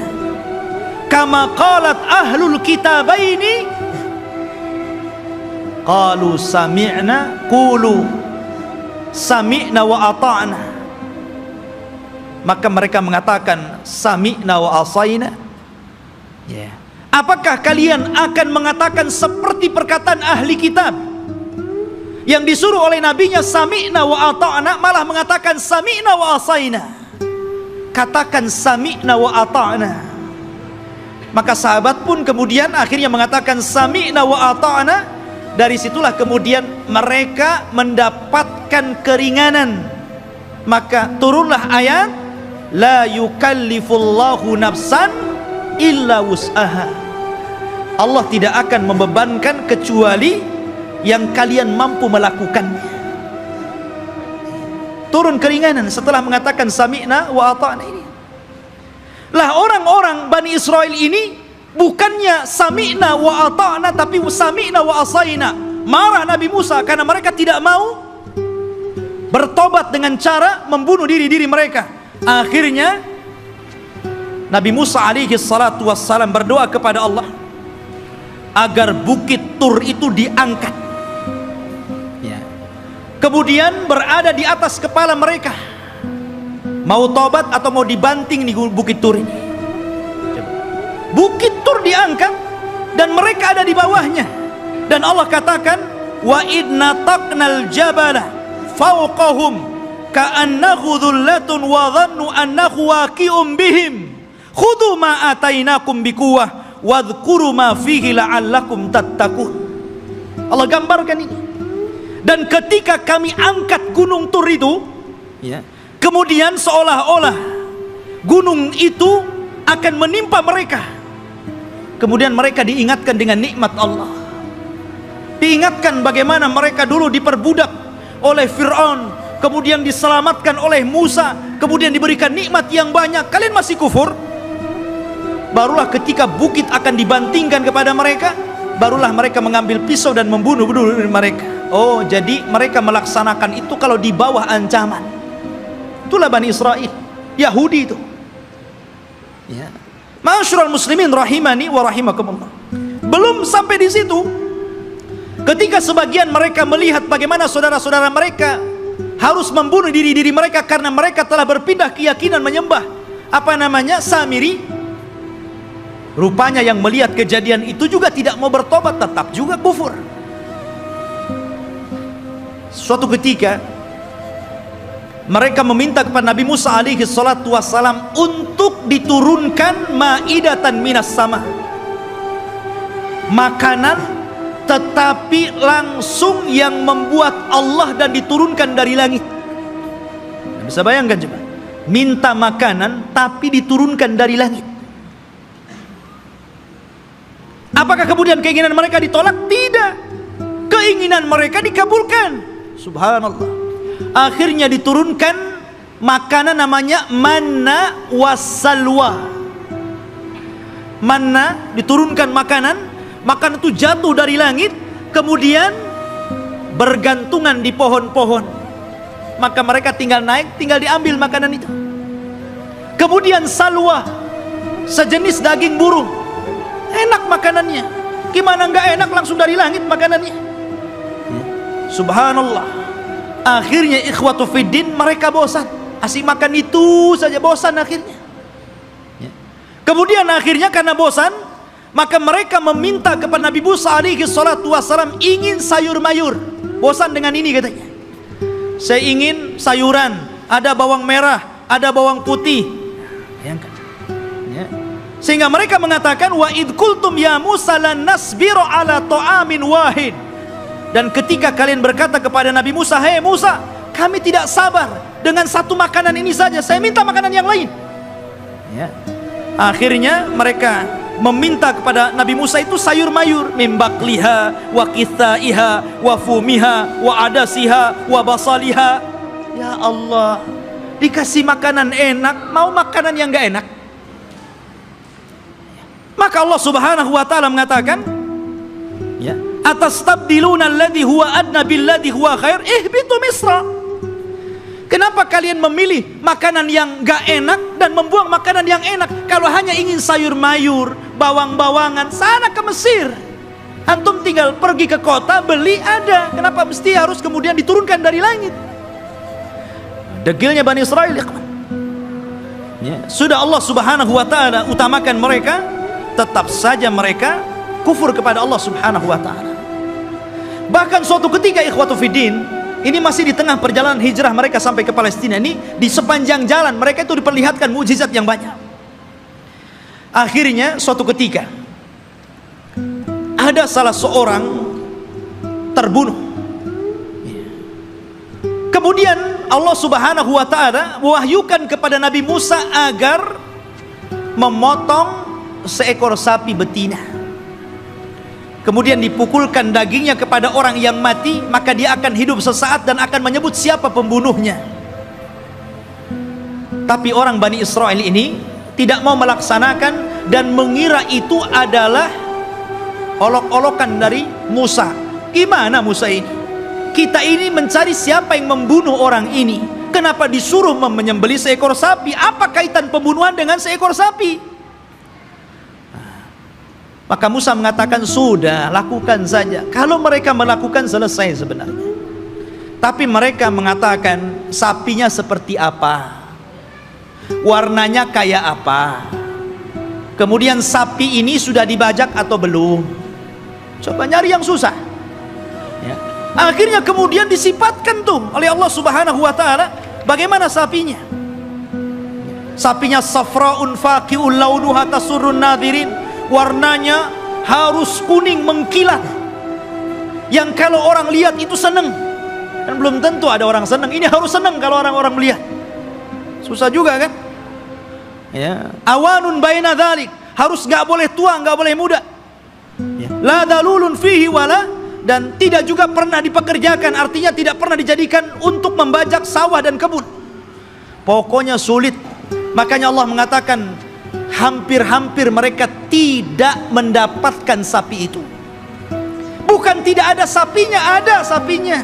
kama qalat ahlul kitabaini qalu sami'na qulu sami'na wa ata'na. Maka mereka mengatakan sami'na wa asaina. Apakah kalian akan mengatakan seperti perkataan ahli kitab yang disuruh oleh nabinya sami'na wa ata'na, malah mengatakan sami'na wa asaina? Katakan sami'na wa ata'na. Maka sahabat pun kemudian akhirnya mengatakan sami'na wa ata'na. Dari situlah kemudian mereka mendapatkan keringanan. Maka turunlah ayat la yukallifullahu nafsan illa wus'aha. Allah tidak akan membebankan kecuali yang kalian mampu melakukannya. Turun keringanan setelah mengatakan sami'na wa ata'na ini. Lah orang-orang Bani Israel ini bukannya sami'na wa ata'na tapi sami'na wa asaina. Marah Nabi Musa karena mereka tidak mau bertobat dengan cara membunuh diri-diri mereka. Akhirnya Nabi Musa alaihi salatu wassalam berdoa kepada Allah agar bukit Tur itu diangkat, kemudian berada di atas kepala mereka. Mau tobat atau mau dibanting di bukit Tur ini. Bukit Tur diangkat dan mereka ada di bawahnya. Dan Allah katakan wa idna taqnal jabala fawqahum ka'annahu dhullatun wa dhannu annahu waqi'un bihim khudhu ma atainakum biquwwah wadhkuru ma fihi la'allakum tattaqun. Allah gambarkan ini. Dan ketika kami angkat gunung Tur itu, kemudian seolah-olah gunung itu akan menimpa mereka. Kemudian mereka diingatkan dengan nikmat Allah. Diingatkan bagaimana mereka dulu diperbudak oleh Fir'aun, kemudian diselamatkan oleh Musa, kemudian diberikan nikmat yang banyak. Kalian masih kufur? Barulah ketika bukit akan dibantingkan kepada mereka, barulah mereka mengambil pisau dan membunuh mereka. Oh, jadi mereka melaksanakan itu kalau di bawah ancaman. Itulah Bani Israel, Yahudi itu. Ma'asyiral muslimin rahimani wa rahimakumullah. Belum sampai di situ, ketika sebagian mereka melihat bagaimana saudara-saudara mereka harus membunuh diri-diri mereka karena mereka telah berpindah keyakinan menyembah Samiri. Rupanya yang melihat kejadian itu juga tidak mau bertobat, tetap juga kufur. Suatu ketika mereka meminta kepada Nabi Musa alaihi salatu wassalam untuk diturunkan maidatan minas sama, makanan tetapi langsung yang membuat Allah dan diturunkan dari langit. Bisa bayangkan coba, minta makanan tapi diturunkan dari langit. Apakah kemudian keinginan mereka ditolak? Tidak, keinginan mereka dikabulkan. Subhanallah. Akhirnya diturunkan makanan namanya manna wassalwa. Manna, diturunkan makanan itu jatuh dari langit, kemudian bergantungan di pohon-pohon. Maka mereka tinggal naik, tinggal diambil makanan itu. Kemudian salwa, sejenis daging burung, enak makanannya. Gimana enggak enak, langsung dari langit makanannya. Subhanallah. Akhirnya ikhwatu fiddin, mereka bosan, asik makan itu saja, bosan akhirnya. Kemudian akhirnya karena bosan, maka mereka meminta kepada Nabi Musa alaihi salatu wassalam, ingin sayur mayur. Bosan dengan ini katanya. Saya ingin sayuran, ada bawang merah, ada bawang putih. Bayangkan. Ya. Sehingga mereka mengatakan, wa id qultum ya Musa lan nasbiru ala ta'amin wahid. Dan ketika kalian berkata kepada Nabi Musa, "Hei Musa, kami tidak sabar dengan satu makanan ini saja, saya minta makanan yang lain." Ya. Akhirnya mereka meminta kepada Nabi Musa itu sayur mayur, mimbakliha wa kithaiha wa fumiha wa adasiha wa basaliha. Ya Allah, dikasih makanan enak, mau makanan yang enggak enak. Maka Allah Subhanahu wa taala mengatakan, ya, atastabdiluna alladhi huwa adna billadhi huwa khair ihbitu misra. Kenapa kalian memilih makanan yang gak enak dan membuang makanan yang enak? Kalau hanya ingin sayur mayur, bawang-bawangan, sana ke Mesir. Antum tinggal pergi ke kota, beli ada. Kenapa mesti harus kemudian diturunkan dari langit? Degilnya Bani Israel, ya. Sudah Allah Subhanahu wa ta'ala utamakan mereka, tetap saja mereka kufur kepada Allah Subhanahu wa ta'ala. Bahkan suatu ketika ikhwatu fiddin, ini masih di tengah perjalanan hijrah mereka sampai ke Palestina ini, di sepanjang jalan mereka itu diperlihatkan mukjizat yang banyak. Akhirnya suatu ketika ada salah seorang terbunuh. Kemudian Allah Subhanahu wa ta'ala mewahyukan kepada Nabi Musa agar memotong seekor sapi betina. Kemudian dipukulkan dagingnya kepada orang yang mati, maka dia akan hidup sesaat dan akan menyebut siapa pembunuhnya. Tapi orang Bani Israel ini tidak mau melaksanakan dan mengira itu adalah olok-olokan dari Musa. Gimana Musa ini? Kita ini mencari siapa yang membunuh orang ini. Kenapa disuruh menyembelih seekor sapi? Apa kaitan pembunuhan dengan seekor sapi? Maka Musa mengatakan, sudah, lakukan saja. Kalau mereka melakukan, selesai sebenarnya. Tapi mereka mengatakan, sapinya seperti apa, warnanya kayak apa, kemudian sapi ini sudah dibajak atau belum. Coba nyari yang susah, ya. Akhirnya kemudian disifatkan tuh oleh Allah Subhanahu wa ta'ala, bagaimana sapinya. Sapinya safraun faqi'ul launuha tasurrun nadirin, warnanya harus kuning mengkilat, yang kalau orang lihat itu senang. Dan belum tentu ada orang senang, ini harus senang kalau orang-orang melihat. Susah juga kan, ya. Awanun baina dzalik, harus gak boleh tua, gak boleh muda, ya. La dalulun fihi wala, dan tidak juga pernah dipekerjakan, artinya tidak pernah dijadikan untuk membajak sawah dan kebun. Pokoknya sulit. Makanya Allah mengatakan, hampir-hampir mereka tidak mendapatkan sapi itu. Bukan tidak ada sapinya, ada sapinya,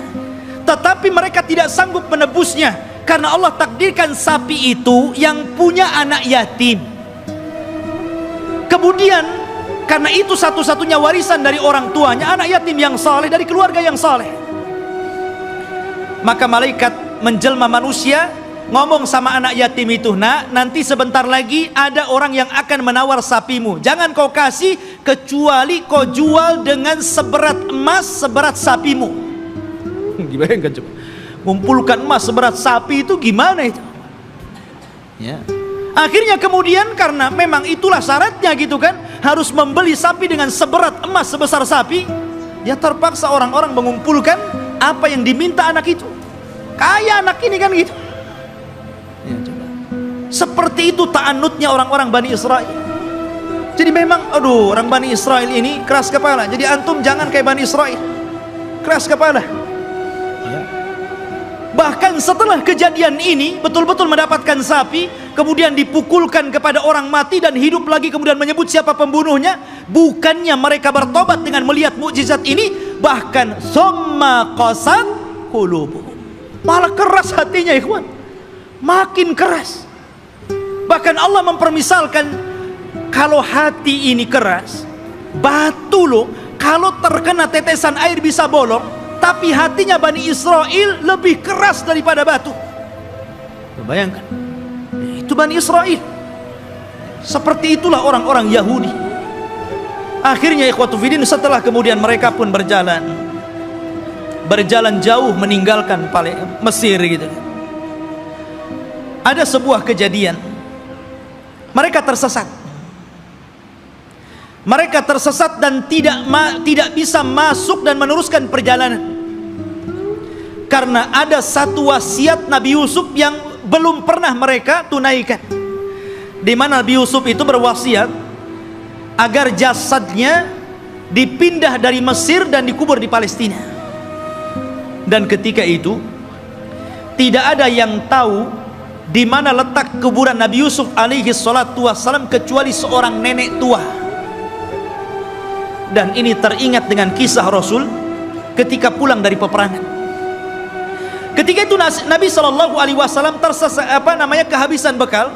tetapi mereka tidak sanggup menebusnya, karena Allah takdirkan sapi itu yang punya anak yatim. Kemudian karena itu satu-satunya warisan dari orang tuanya, anak yatim yang saleh, dari keluarga yang saleh. Maka malaikat menjelma manusia, ngomong sama anak yatim itu, nak, nanti sebentar lagi ada orang yang akan menawar sapimu. Jangan kau kasih kecuali kau jual dengan seberat emas seberat sapimu. Dibayangkan coba, kumpulkan emas seberat sapi itu gimana itu? Ya. Akhirnya kemudian karena memang itulah syaratnya gitu kan, harus membeli sapi dengan seberat emas sebesar sapi, ya terpaksa orang-orang mengumpulkan apa yang diminta anak itu. Kaya anak ini kan gitu. Ya, coba. Seperti itu ta'annutnya orang-orang Bani Israel. Jadi memang, aduh, orang Bani Israel ini keras kepala. Jadi antum jangan kayak Bani Israel, keras kepala, ya. Bahkan setelah kejadian ini betul-betul mendapatkan sapi, kemudian dipukulkan kepada orang mati dan hidup lagi, kemudian menyebut siapa pembunuhnya. Bukannya mereka bertobat dengan melihat mukjizat ini, bahkan summa qasat qulubuhum, malah keras hatinya ikhwan, makin keras. Bahkan Allah mempermisalkan, kalau hati ini keras, batu loh, kalau terkena tetesan air bisa bolong. Tapi hatinya Bani Israel lebih keras daripada batu. Bayangkan, itu Bani Israel. Seperti itulah orang-orang Yahudi. Akhirnya ikhwatu fiddin, setelah kemudian mereka pun berjalan jauh meninggalkan Mesir gitu. Ada sebuah kejadian, mereka tersesat. Mereka tersesat dan tidak bisa masuk dan meneruskan perjalanan, karena ada satu wasiat Nabi Yusuf yang belum pernah mereka tunaikan, di mana Nabi Yusuf itu berwasiat agar jasadnya dipindah dari Mesir dan dikubur di Palestina. Dan ketika itu tidak ada yang tahu di mana letak kuburan Nabi Yusuf alaihi salatu wassalam kecuali seorang nenek tua. Dan ini teringat dengan kisah Rasul ketika pulang dari peperangan. Ketika itu Nabi Shallallahu Alaihi Wasallam kehabisan bekal,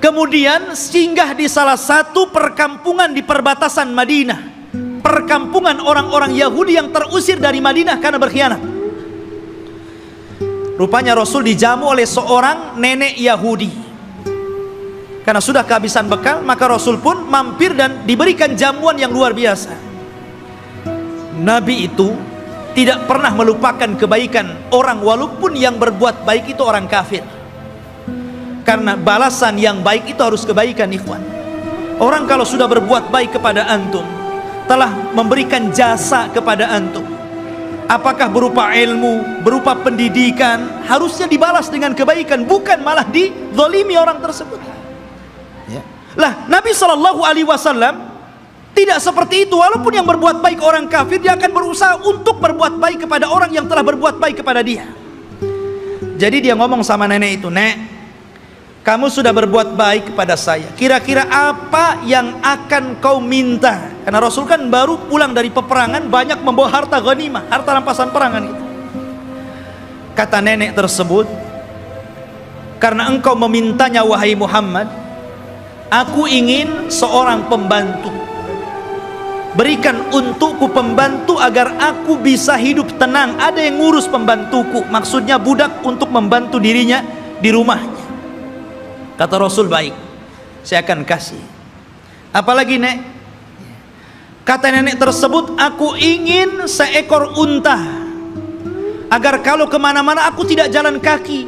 kemudian singgah di salah satu perkampungan di perbatasan Madinah, perkampungan orang-orang Yahudi yang terusir dari Madinah karena berkhianat. Rupanya Rasul dijamu oleh seorang nenek Yahudi. Karena sudah kehabisan bekal, maka Rasul pun mampir dan diberikan jamuan yang luar biasa. Nabi itu tidak pernah melupakan kebaikan orang, walaupun yang berbuat baik itu orang kafir. Karena balasan yang baik itu harus kebaikan, ikhwan. Orang kalau sudah berbuat baik kepada antum, telah memberikan jasa kepada antum, apakah berupa ilmu, berupa pendidikan, harusnya dibalas dengan kebaikan, bukan malah dizalimi orang tersebut. Lah, Nabi Shallallahu Alaihi Wasallam tidak seperti itu. Walaupun yang berbuat baik orang kafir, dia akan berusaha untuk berbuat baik kepada orang yang telah berbuat baik kepada dia. Jadi dia ngomong sama nenek itu, "Nek, kamu sudah berbuat baik kepada saya. Kira-kira apa yang akan kau minta?" Karena Rasul kan baru pulang dari peperangan, banyak membawa harta ghanimah, harta rampasan perangan itu. Kata nenek tersebut, "Karena engkau memintanya wahai Muhammad, aku ingin seorang pembantu. Berikan untukku pembantu agar aku bisa hidup tenang. Ada yang ngurus pembantuku." Maksudnya budak untuk membantu dirinya di rumahnya. Kata Rasul, "Baik, saya akan kasih. Apalagi, Nek?" Kata nenek tersebut, "Aku ingin seekor unta, agar kalau kemana-mana aku tidak jalan kaki.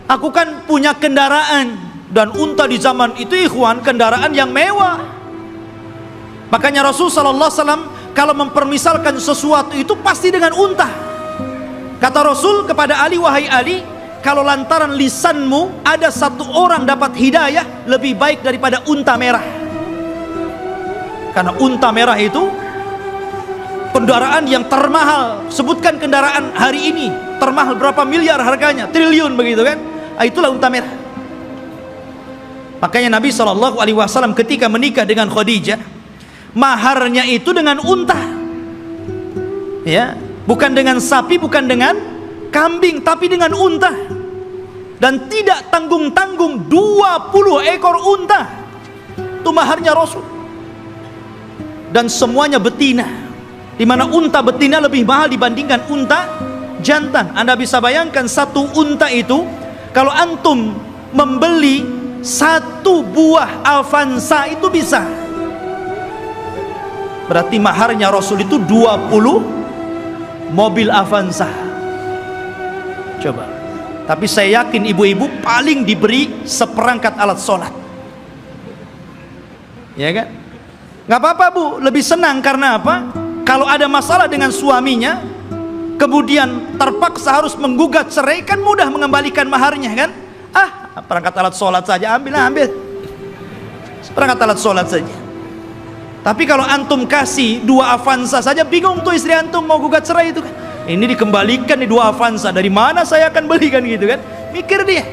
Aku kan punya kendaraan." Dan unta di zaman itu, ikhwan, kendaraan yang mewah. Makanya Rasul sallallahu alaihi wasallam kalau mempermisalkan sesuatu itu pasti dengan unta. Kata Rasul kepada Ali, "Wahai Ali, kalau lantaran lisanmu ada satu orang dapat hidayah, lebih baik daripada unta merah." Karena unta merah itu kendaraan yang termahal. Sebutkan kendaraan hari ini termahal berapa miliar harganya, triliun begitu kan. Itulah unta merah. Makanya Nabi Shallallahu Alaihi Wasallam ketika menikah dengan Khadijah, maharnya itu dengan unta, ya, bukan dengan sapi, bukan dengan kambing, tapi dengan unta. Dan tidak tanggung-tanggung, 20 ekor unta itu maharnya Rasul. Dan semuanya betina, dimana unta betina lebih mahal dibandingkan unta jantan. Anda bisa bayangkan satu unta itu, kalau antum membeli satu buah Avanza itu bisa, berarti maharnya Rasul itu 20 mobil Avanza. Coba. Tapi saya yakin ibu-ibu paling diberi seperangkat alat sholat, ya kan? Nggak apa-apa bu, lebih senang. Karena apa? Kalau ada masalah dengan suaminya, kemudian terpaksa harus menggugat cerai, kan mudah mengembalikan maharnya kan? Perangkat alat sholat saja, ambil perangkat alat sholat saja. Tapi kalau antum kasih 2 Avanza saja, bingung tuh istri antum mau gugat cerai itu kan. Ini dikembalikan di 2 Avanza, dari mana saya akan belikan gitu kan? Mikir dia.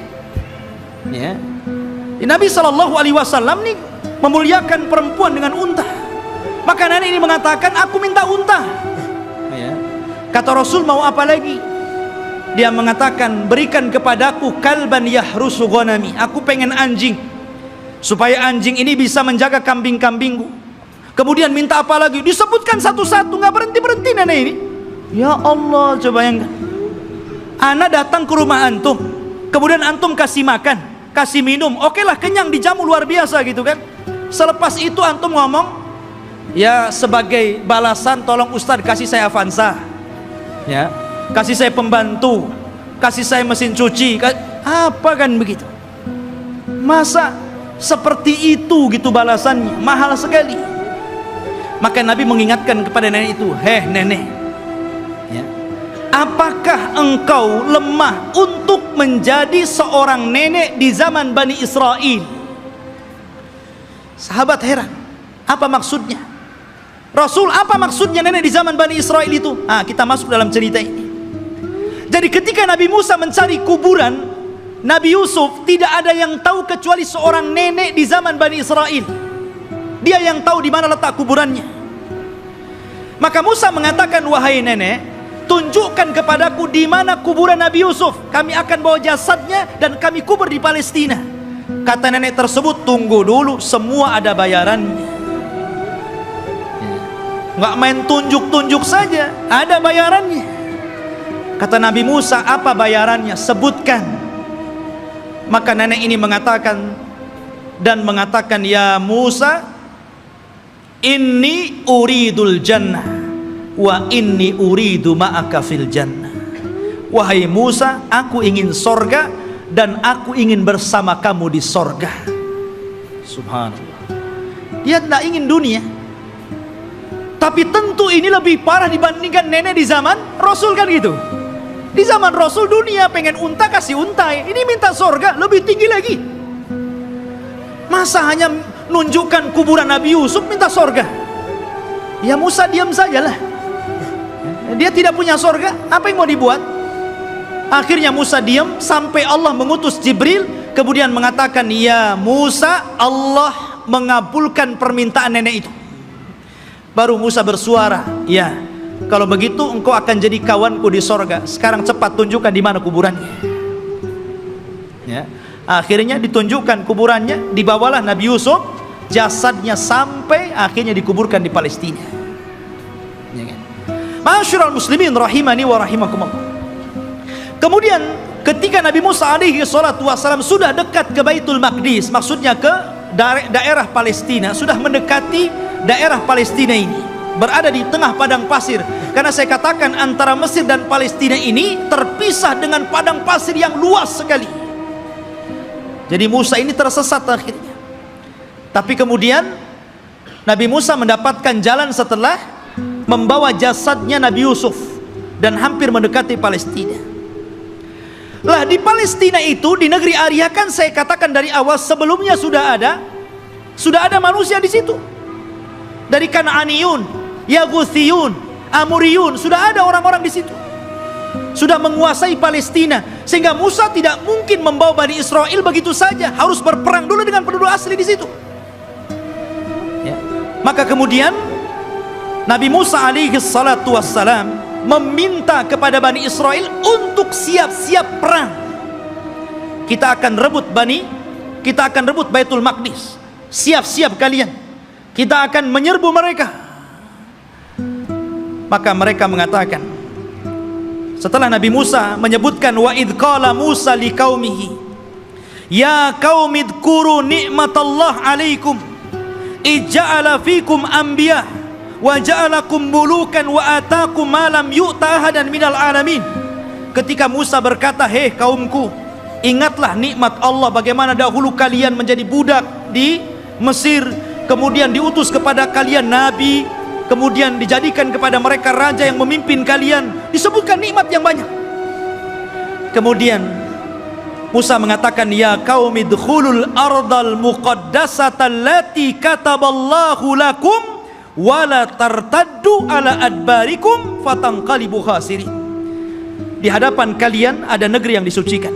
Ya. Nabi SAW nih memuliakan perempuan dengan unta. Maka nenek ini mengatakan, aku minta unta. Ya. Kata Rasul, mau apa lagi? Dia mengatakan, berikan kepadaku kalban yahrusu ghanami. Aku pengen anjing, supaya anjing ini bisa menjaga kambing-kambingku. Kemudian minta apa lagi? Disebutkan satu-satu, nggak berhenti-berhenti nenek ini. Ya Allah, coba bayangkan. Ana datang ke rumah antum, kemudian antum kasih makan, kasih minum, oke lah, kenyang, dijamu luar biasa gitu kan. Selepas itu antum ngomong, ya sebagai balasan tolong Ustadz kasih saya Avanza, ya, kasih saya pembantu, kasih saya mesin cuci, apa kan begitu. Masa seperti itu gitu balasannya? Mahal sekali. Maka Nabi mengingatkan kepada nenek itu, heh nenek, ya, apakah engkau lemah untuk menjadi seorang nenek di zaman Bani Israel? Sahabat heran, apa maksudnya? Rasul, apa maksudnya nenek di zaman Bani Israel itu? Kita masuk dalam cerita ini. Jadi ketika Nabi Musa mencari kuburan Nabi Yusuf, tidak ada yang tahu kecuali seorang nenek di zaman Bani Israel. Dia yang tahu di mana letak kuburannya. Maka Musa mengatakan, wahai nenek, tunjukkan kepadaku di mana kuburan Nabi Yusuf. Kami akan bawa jasadnya dan kami kubur di Palestina. Kata nenek tersebut, tunggu dulu, semua ada bayarannya. Nggak main tunjuk-tunjuk saja, ada bayarannya. Kata Nabi Musa, apa bayarannya? Sebutkan. Maka nenek ini mengatakan, ya Musa, inni uridul jannah wa inni uridu ma'aka fil jannah. Wahai Musa, aku ingin sorga dan aku ingin bersama kamu di sorga. Subhanallah. Dia tidak ingin dunia. Tapi tentu ini lebih parah dibandingkan nenek di zaman Rasul kan gitu. Di zaman Rasul dunia, pengen unta kasih unta, ini minta sorga lebih tinggi lagi. Masa hanya nunjukkan kuburan Nabi Yusuf minta sorga? Ya Musa diam sajalah. Dia tidak punya sorga, apa yang mau dibuat? Akhirnya Musa diam sampai Allah mengutus Jibril, kemudian mengatakan, ya Musa, Allah mengabulkan permintaan nenek itu. Baru Musa bersuara, ya, kalau begitu engkau akan jadi kawanku di sorga. Sekarang cepat tunjukkan di mana kuburannya. Ya. Akhirnya ditunjukkan kuburannya, dibawalah Nabi Yusuf, jasadnya sampai akhirnya dikuburkan di Palestina. Ya kan? Ma'asyiral muslimin rahimani wa rahimakumullah. Kemudian ketika Nabi Musa alaihi salatu wassalam sudah dekat ke Baitul Maqdis, maksudnya ke daerah Palestina, sudah mendekati daerah Palestina ini, berada di tengah padang pasir. Karena saya katakan antara Mesir dan Palestina ini terpisah dengan padang pasir yang luas sekali. Jadi Musa ini tersesat akhirnya. Tapi kemudian Nabi Musa mendapatkan jalan setelah membawa jasadnya Nabi Yusuf dan hampir mendekati Palestina. Lah di Palestina itu, di negeri Arya, kan saya katakan dari awal sebelumnya sudah ada manusia di situ. Dari Kan'aniyun, Yaguthiyun, Amuriyun, sudah ada orang-orang di situ. Sudah menguasai Palestina, sehingga Musa tidak mungkin membawa Bani Israel begitu saja, harus berperang dulu dengan penduduk asli di situ. Ya. Maka kemudian Nabi Musa alaihi salatu wassalam meminta kepada Bani Israel untuk siap-siap perang. Kita akan rebut Baitul Maqdis. Siap-siap kalian. Kita akan menyerbu mereka. Maka mereka mengatakan, setelah Nabi Musa menyebutkan, wa idh qala Musa liqaumihi ya qaumi dzkuru ni'matallah alaikum ij'ala fikum anbiya wa ja'alakum mulukan wa atakum ma lam yu'ta ahadan minal alamin. Ketika Musa berkata, hei kaumku, ingatlah nikmat Allah, bagaimana dahulu kalian menjadi budak di Mesir, kemudian diutus kepada kalian nabi, kemudian dijadikan kepada mereka raja yang memimpin kalian, disebutkan nikmat yang banyak. Kemudian Musa mengatakan, ya qaumi dkhulul ardal muqaddasata allati kataballahu lakum wala tartaddu ala adbarikum fatanqalibu khasirin. di hadapan kalian ada negeri yang disucikan.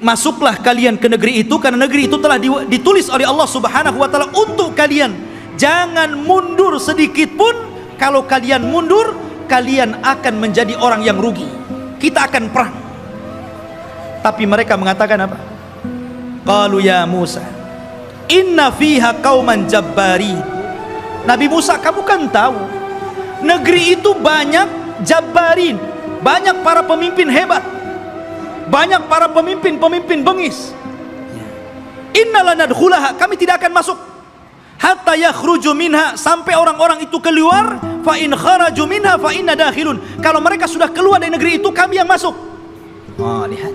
Masuklah kalian ke negeri itu, karena negeri itu telah ditulis oleh Allah Subhanahu wa taala untuk kalian. Jangan mundur sedikit pun. Kalau kalian mundur, kalian akan menjadi orang yang rugi. Kita akan perang. Tapi mereka mengatakan apa? Qalu ya Musa, inna fiha qauman jabbarin. Nabi Musa, kamu kan tahu negeri itu banyak jabbarin, banyak para pemimpin hebat, banyak para pemimpin bengis. Inna lanadkhulaha, kami tidak akan masuk hatta yakhruju minha, sampai orang-orang itu keluar. Fa in kharaju minha fa inna dakhilun, kalau mereka sudah keluar dari negeri itu, kami yang masuk. Lihat,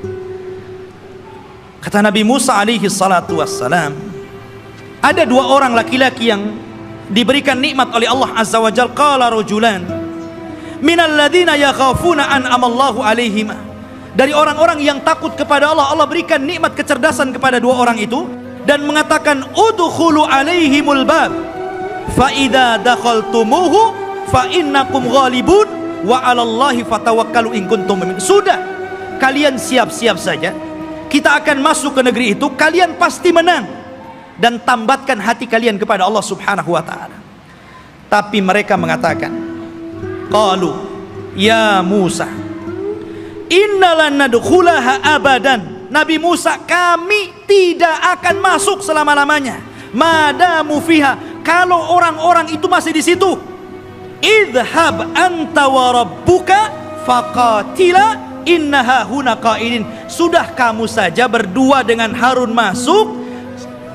kata Nabi Musa alaihi salatu wassalam, ada dua orang laki-laki yang diberikan nikmat oleh Allah azza wa jalla. Qala rajulan minal ladzina yakhafuna an amallahu alaihima, dari orang-orang yang takut kepada Allah, Allah berikan nikmat kecerdasan kepada dua orang itu, dan mengatakan udkhulu alaihimul bab fa idza dakhaltumuhu fa innakum ghalibun wa 'alallahi fatawakkalu in kuntum mu'minin. Sudah, kalian siap-siap saja, kita akan masuk ke negeri itu, kalian pasti menang, dan tambatkan hati kalian kepada Allah Subhanahu wa taala. Tapi mereka mengatakan, qalu ya Musa innalan nadkhulaha abadan. Nabi Musa, kami tidak akan masuk selama-lamanya. Madamu fiha, kalau orang-orang itu masih di situ. Idhab anta wa rabbuka faqatila innaha huna qaidin. Sudah, kamu saja berdua dengan Harun masuk,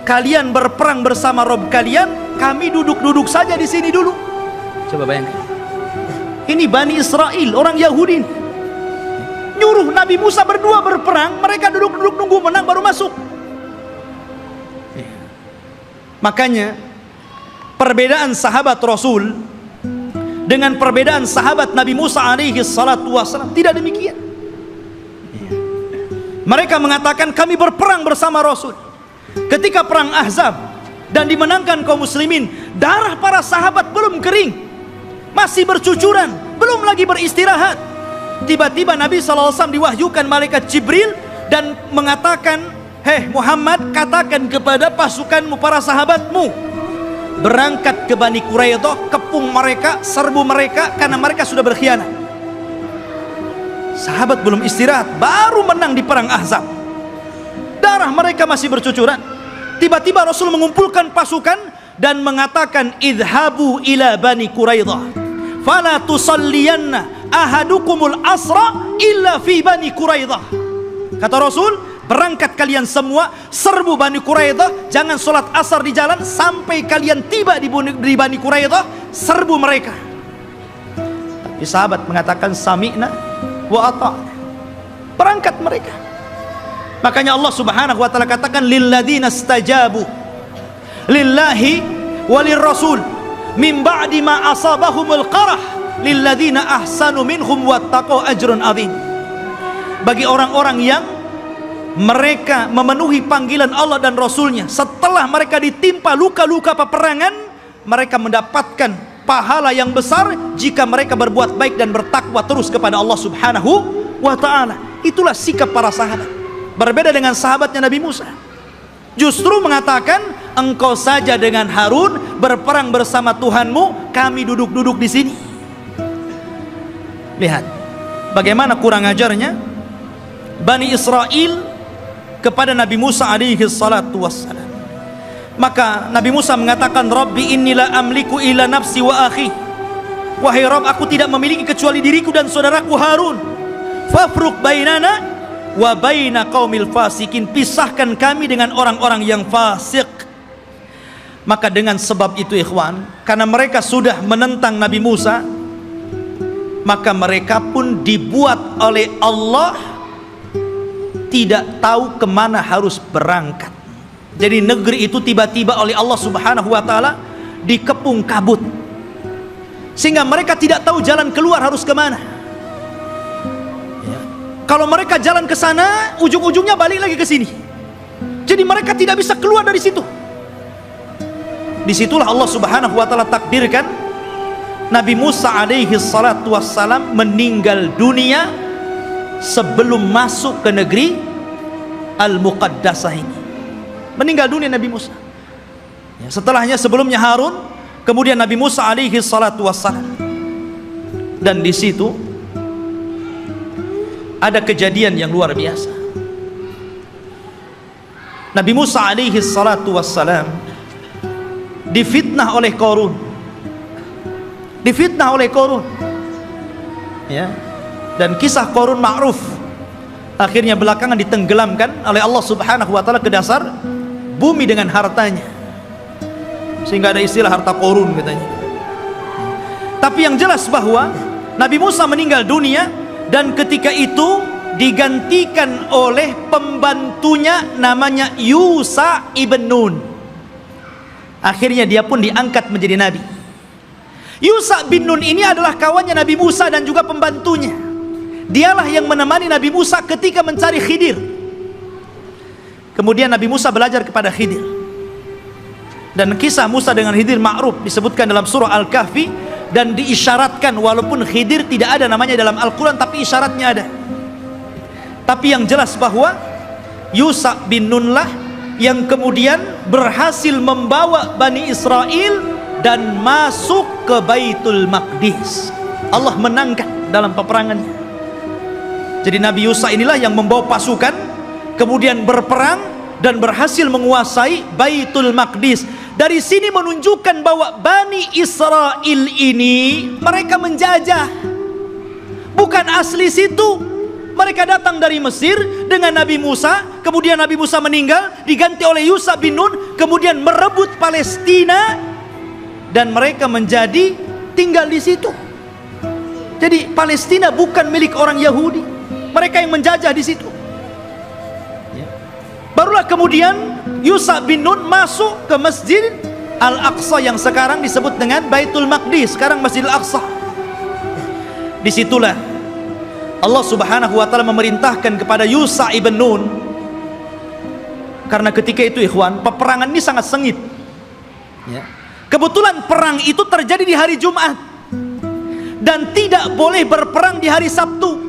kalian berperang bersama Rob kalian, kami duduk-duduk saja di sini dulu. Coba bayangkan, ini Bani Israel, orang Yahudi, nyuruh Nabi Musa berdua berperang, mereka duduk-duduk nunggu menang baru masuk. Makanya perbedaan sahabat Rasul dengan perbedaan sahabat Nabi Musa alaihi salatu wassalam tidak demikian. Mereka mengatakan kami berperang bersama Rasul. Ketika perang Ahzab dan dimenangkan kaum muslimin, darah para sahabat belum kering, masih bercucuran, belum lagi beristirahat. Tiba-tiba Nabi SAW diwahyukan malaikat Jibril dan mengatakan, hei Muhammad, katakan kepada pasukanmu, para sahabatmu, berangkat ke Bani Quraidah, kepung mereka, serbu mereka, karena mereka sudah berkhianat. Sahabat belum istirahat, baru menang di perang Ahzab, darah mereka masih bercucuran. Tiba-tiba Rasul mengumpulkan pasukan dan mengatakan, idhabu ila Bani Quraidah fala tusalliyanna ahadukumul asra illa fi Bani Quraidah. Kata Rasul, berangkat kalian semua, serbu Bani Quraidah, jangan sholat asar di jalan sampai kalian tiba di Bani Quraidah, serbu mereka. Tapi sahabat mengatakan sami'na wa ata'na, berangkat mereka. Makanya Allah Subhanahu wa taala katakan lilladzina stajabu lillahi walir rasul min ba'di ma asabahumul qarah lilladzina ahsanu minhum wattaqau ajrun adzim. Bagi orang-orang yang mereka memenuhi panggilan Allah dan Rasulnya, setelah mereka ditimpa luka-luka peperangan, mereka mendapatkan pahala yang besar jika mereka berbuat baik dan bertakwa terus kepada Allah Subhanahu wa ta'ala. Itulah sikap para sahabat, berbeda dengan sahabatnya Nabi Musa. Justru mengatakan, engkau saja dengan Harun berperang bersama Tuhanmu, kami duduk-duduk di sini. Lihat bagaimana kurang ajarnya Bani Israel kepada Nabi Musa alaihi salatu wassalam. Maka Nabi Musa mengatakan, Rabbi inni la amliku illa nafsi wa akhi. Wahai Rabb, aku tidak memiliki kecuali diriku dan saudaraku Harun. Fafruq bainana wa baina qaumil fasikin, pisahkan kami dengan orang-orang yang fasik. Maka dengan sebab itu ikhwan, karena mereka sudah menentang Nabi Musa, maka mereka pun dibuat oleh Allah tidak tahu kemana harus berangkat. Jadi negeri itu tiba-tiba oleh Allah Subhanahu wa ta'ala dikepung kabut, sehingga mereka tidak tahu jalan keluar harus kemana. Kalau mereka jalan ke sana, ujung-ujungnya balik lagi ke sini. Jadi mereka tidak bisa keluar dari situ. Disitulah Allah Subhanahu wa ta'ala takdirkan Nabi Musa alaihi salatu wassalam meninggal dunia sebelum masuk ke negeri Al-Muqaddasah ini. Meninggal dunia Nabi Musa. Ya, setelahnya sebelumnya Harun, kemudian Nabi Musa alaihi salatu wassalam. Dan di situ ada kejadian yang luar biasa. Nabi Musa alaihi salatu wassalam difitnah oleh Qarun. Difitnah oleh Qarun. Ya. Dan kisah Qarun ma'ruf. Akhirnya belakangan ditenggelamkan oleh Allah Subhanahu wa taala ke dasar bumi dengan hartanya. Sehingga ada istilah harta Qarun katanya. Tapi yang jelas bahwa Nabi Musa meninggal dunia dan ketika itu digantikan oleh pembantunya namanya Yusha ibn Nun. Akhirnya dia pun diangkat menjadi nabi. Yusha bin Nun ini adalah kawannya Nabi Musa dan juga pembantunya. Dialah yang menemani Nabi Musa ketika mencari Khidir. Kemudian Nabi Musa belajar kepada Khidir. Dan kisah Musa dengan Khidir ma'ruf disebutkan dalam surah Al-Kahfi dan diisyaratkan, walaupun Khidir tidak ada namanya dalam Al-Quran tapi isyaratnya ada. Tapi yang jelas bahwa Yusha bin Nun lah yang kemudian berhasil membawa Bani Israel dan masuk ke Baitul Maqdis. Allah menangkan dalam peperangannya. Jadi Nabi Yusha inilah yang membawa pasukan kemudian berperang dan berhasil menguasai Baitul Maqdis. Dari sini menunjukkan bahwa Bani Israel ini mereka menjajah, bukan asli situ. Mereka datang dari Mesir dengan Nabi Musa, kemudian Nabi Musa meninggal, diganti oleh Yusha bin Nun, kemudian merebut Palestina dan mereka menjadi tinggal di situ. Jadi Palestina bukan milik orang Yahudi, mereka yang menjajah di situ. Barulah kemudian Yusha bin Nun masuk ke Masjid Al-Aqsa yang sekarang disebut dengan Baitul Maqdis, sekarang Masjid Al-Aqsa. Disitulah Allah Subhanahu wa taala memerintahkan kepada Yusha ibn Nun, karena ketika itu ikhwan, peperangan ini sangat sengit. Ya. Kebetulan perang itu terjadi di hari Jumat dan tidak boleh berperang di hari Sabtu,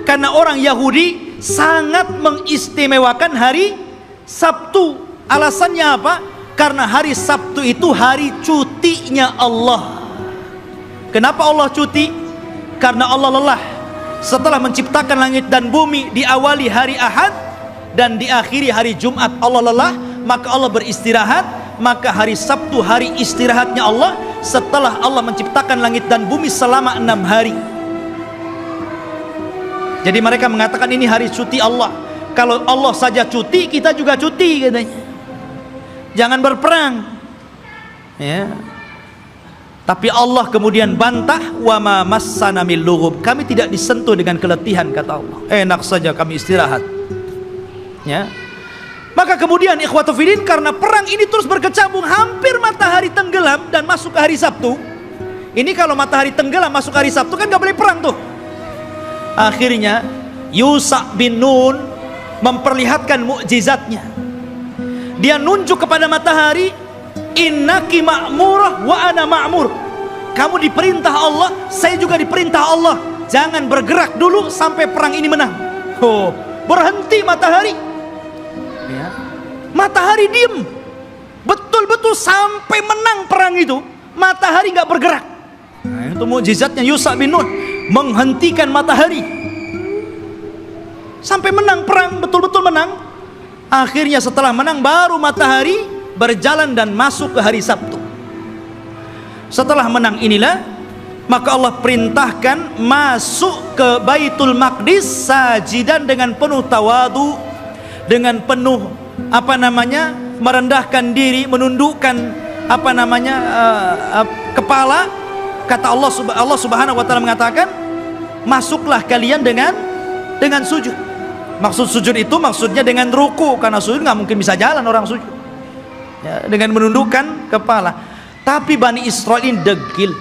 karena orang Yahudi sangat mengistimewakan hari Sabtu. Alasannya apa? Karena hari Sabtu itu hari cutinya Allah. Kenapa Allah cuti? Karena Allah lelah. Setelah menciptakan langit dan bumi, diawali hari Ahad dan diakhiri hari Jumat, Allah lelah, maka Allah beristirahat. Maka hari Sabtu hari istirahatnya Allah setelah Allah menciptakan langit dan bumi selama 6 hari. Jadi mereka mengatakan ini hari cuti Allah. Kalau Allah saja cuti, kita juga cuti katanya. Jangan berperang. Ya. Tapi Allah kemudian bantah, wa ma massana min lughub. Kami tidak disentuh dengan keletihan, kata Allah. Enak saja kami istirahat. Ya. Maka kemudian ikhwatu fillah, karena perang ini terus berkecambung, hampir matahari tenggelam dan masuk ke hari Sabtu. Ini kalau matahari tenggelam masuk hari Sabtu kan gak boleh perang tuh. Akhirnya Yusha bin Nun memperlihatkan mukjizatnya. Dia nunjuk kepada matahari, innaki ma'murah wa ana ma'mur. Kamu diperintah Allah, saya juga diperintah Allah. Jangan bergerak dulu sampai perang ini menang. Oh, berhenti matahari. Ya. Matahari diem. Betul-betul sampai menang perang itu, matahari nggak bergerak. Nah, itu mukjizatnya Yusha bin Nun, menghentikan matahari sampai menang perang, betul-betul menang. Akhirnya setelah menang baru matahari berjalan dan masuk ke hari Sabtu. Setelah menang inilah maka Allah perintahkan masuk ke Baitul Maqdis sajidan dengan penuh tawadu, dengan penuh merendahkan diri, menundukkan kepala. Kata Allah Subhanahu wa taala mengatakan, masuklah kalian dengan sujud. Maksud sujud itu maksudnya dengan ruku, karena sujud nggak mungkin bisa jalan orang sujud. Ya, dengan menundukkan kepala. Tapi Bani Israel ini degil.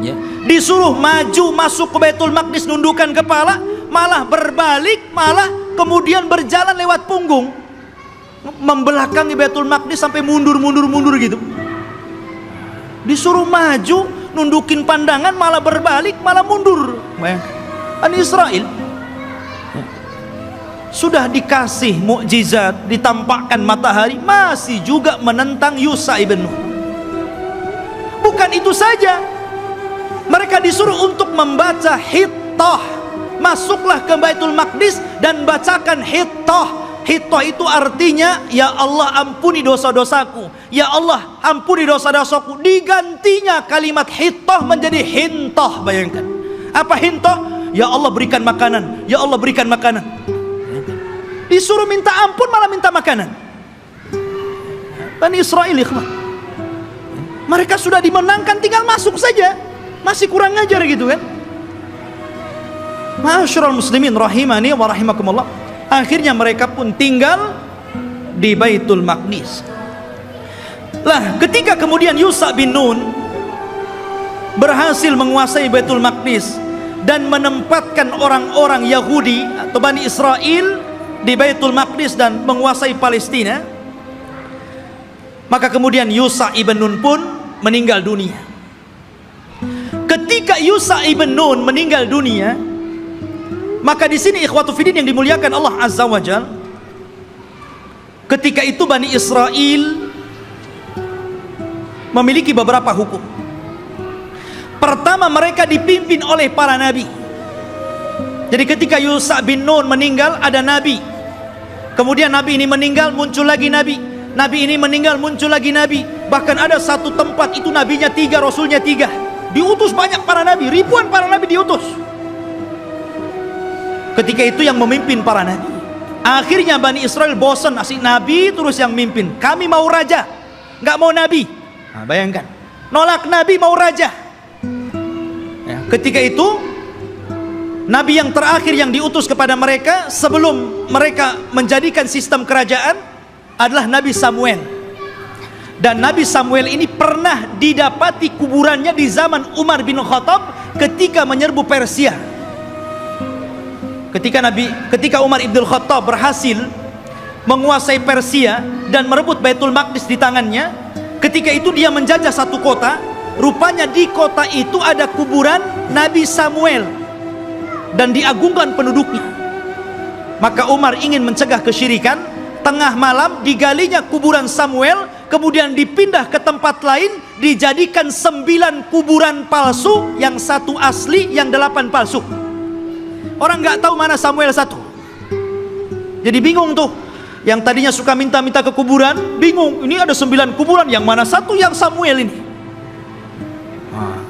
Ya. Disuruh maju masuk ke Baitul Maqdis nundukkan kepala, malah berbalik, malah kemudian berjalan lewat punggung, membelakangi Baitul Maqdis sampai mundur gitu. Disuruh maju nundukin pandangan, malah berbalik, malah mundur. Bani Israel sudah dikasih mukjizat, ditampakkan matahari, masih juga menentang Yusha ibn Nun. Bukan itu saja, mereka disuruh untuk membaca Hittah. Masuklah ke Baitul Maqdis dan bacakan Hittah. Hittah itu artinya, ya Allah ampuni dosa-dosaku, ya Allah ampuni dosa-dosaku. Digantinya kalimat Hittah menjadi Hintah. Bayangkan, apa Hintah? Ya Allah berikan makanan, ya Allah berikan makanan. Disuruh minta ampun malah minta makanan. Bani Israel, ikhwan, mereka sudah dimenangkan, tinggal masuk saja, masih kurang ajar gitu kan. Ma'asyiral muslimin rahimani wa rahimakumullah. Akhirnya mereka pun tinggal di Baitul Maqdis. Lah, ketika kemudian Yusha bin Nun berhasil menguasai Baitul Maqdis dan menempatkan orang-orang Yahudi atau Bani Israel di Baitul Maqdis dan menguasai Palestina, maka kemudian Yusha ibn Nun pun meninggal dunia. Ketika Yusha ibn Nun meninggal dunia, maka di sini ikhwatu fiddin yang dimuliakan Allah Azza wa Jalla, ketika itu Bani Israel memiliki beberapa hukum. Pertama, mereka dipimpin oleh para nabi. Jadi ketika Yusha bin Nun meninggal, ada nabi. Kemudian nabi ini meninggal, muncul lagi nabi. Nabi ini meninggal, muncul lagi nabi. Bahkan ada satu tempat itu nabinya 3, rasulnya 3. Diutus banyak para nabi, ribuan para nabi diutus. Ketika itu yang memimpin para nabi. Akhirnya Bani Israel bosan, asik nabi terus yang mimpin. Kami mau raja, nggak mau nabi. Nah, bayangkan, nolak nabi, mau raja. Ya, ketika itu nabi yang terakhir yang diutus kepada mereka sebelum mereka menjadikan sistem kerajaan adalah Nabi Samuel. Dan Nabi Samuel ini pernah didapati kuburannya di zaman Umar bin Khattab ketika menyerbu Persia. Ketika Umar ibn Khattab berhasil menguasai Persia dan merebut Baitul Maqdis di tangannya, ketika itu dia menjajah satu kota. Rupanya di kota itu ada kuburan Nabi Samuel dan diagungkan penduduknya. Maka Umar ingin mencegah kesyirikan. Tengah malam digalinya kuburan Samuel, kemudian dipindah ke tempat lain, dijadikan 9 kuburan palsu, yang 1 asli, yang 8 palsu. Orang nggak tahu mana Samuel 1. Jadi bingung tuh. Yang tadinya suka minta-minta ke kuburan, bingung. Ini ada 9 kuburan, yang mana 1 yang Samuel ini? Nah,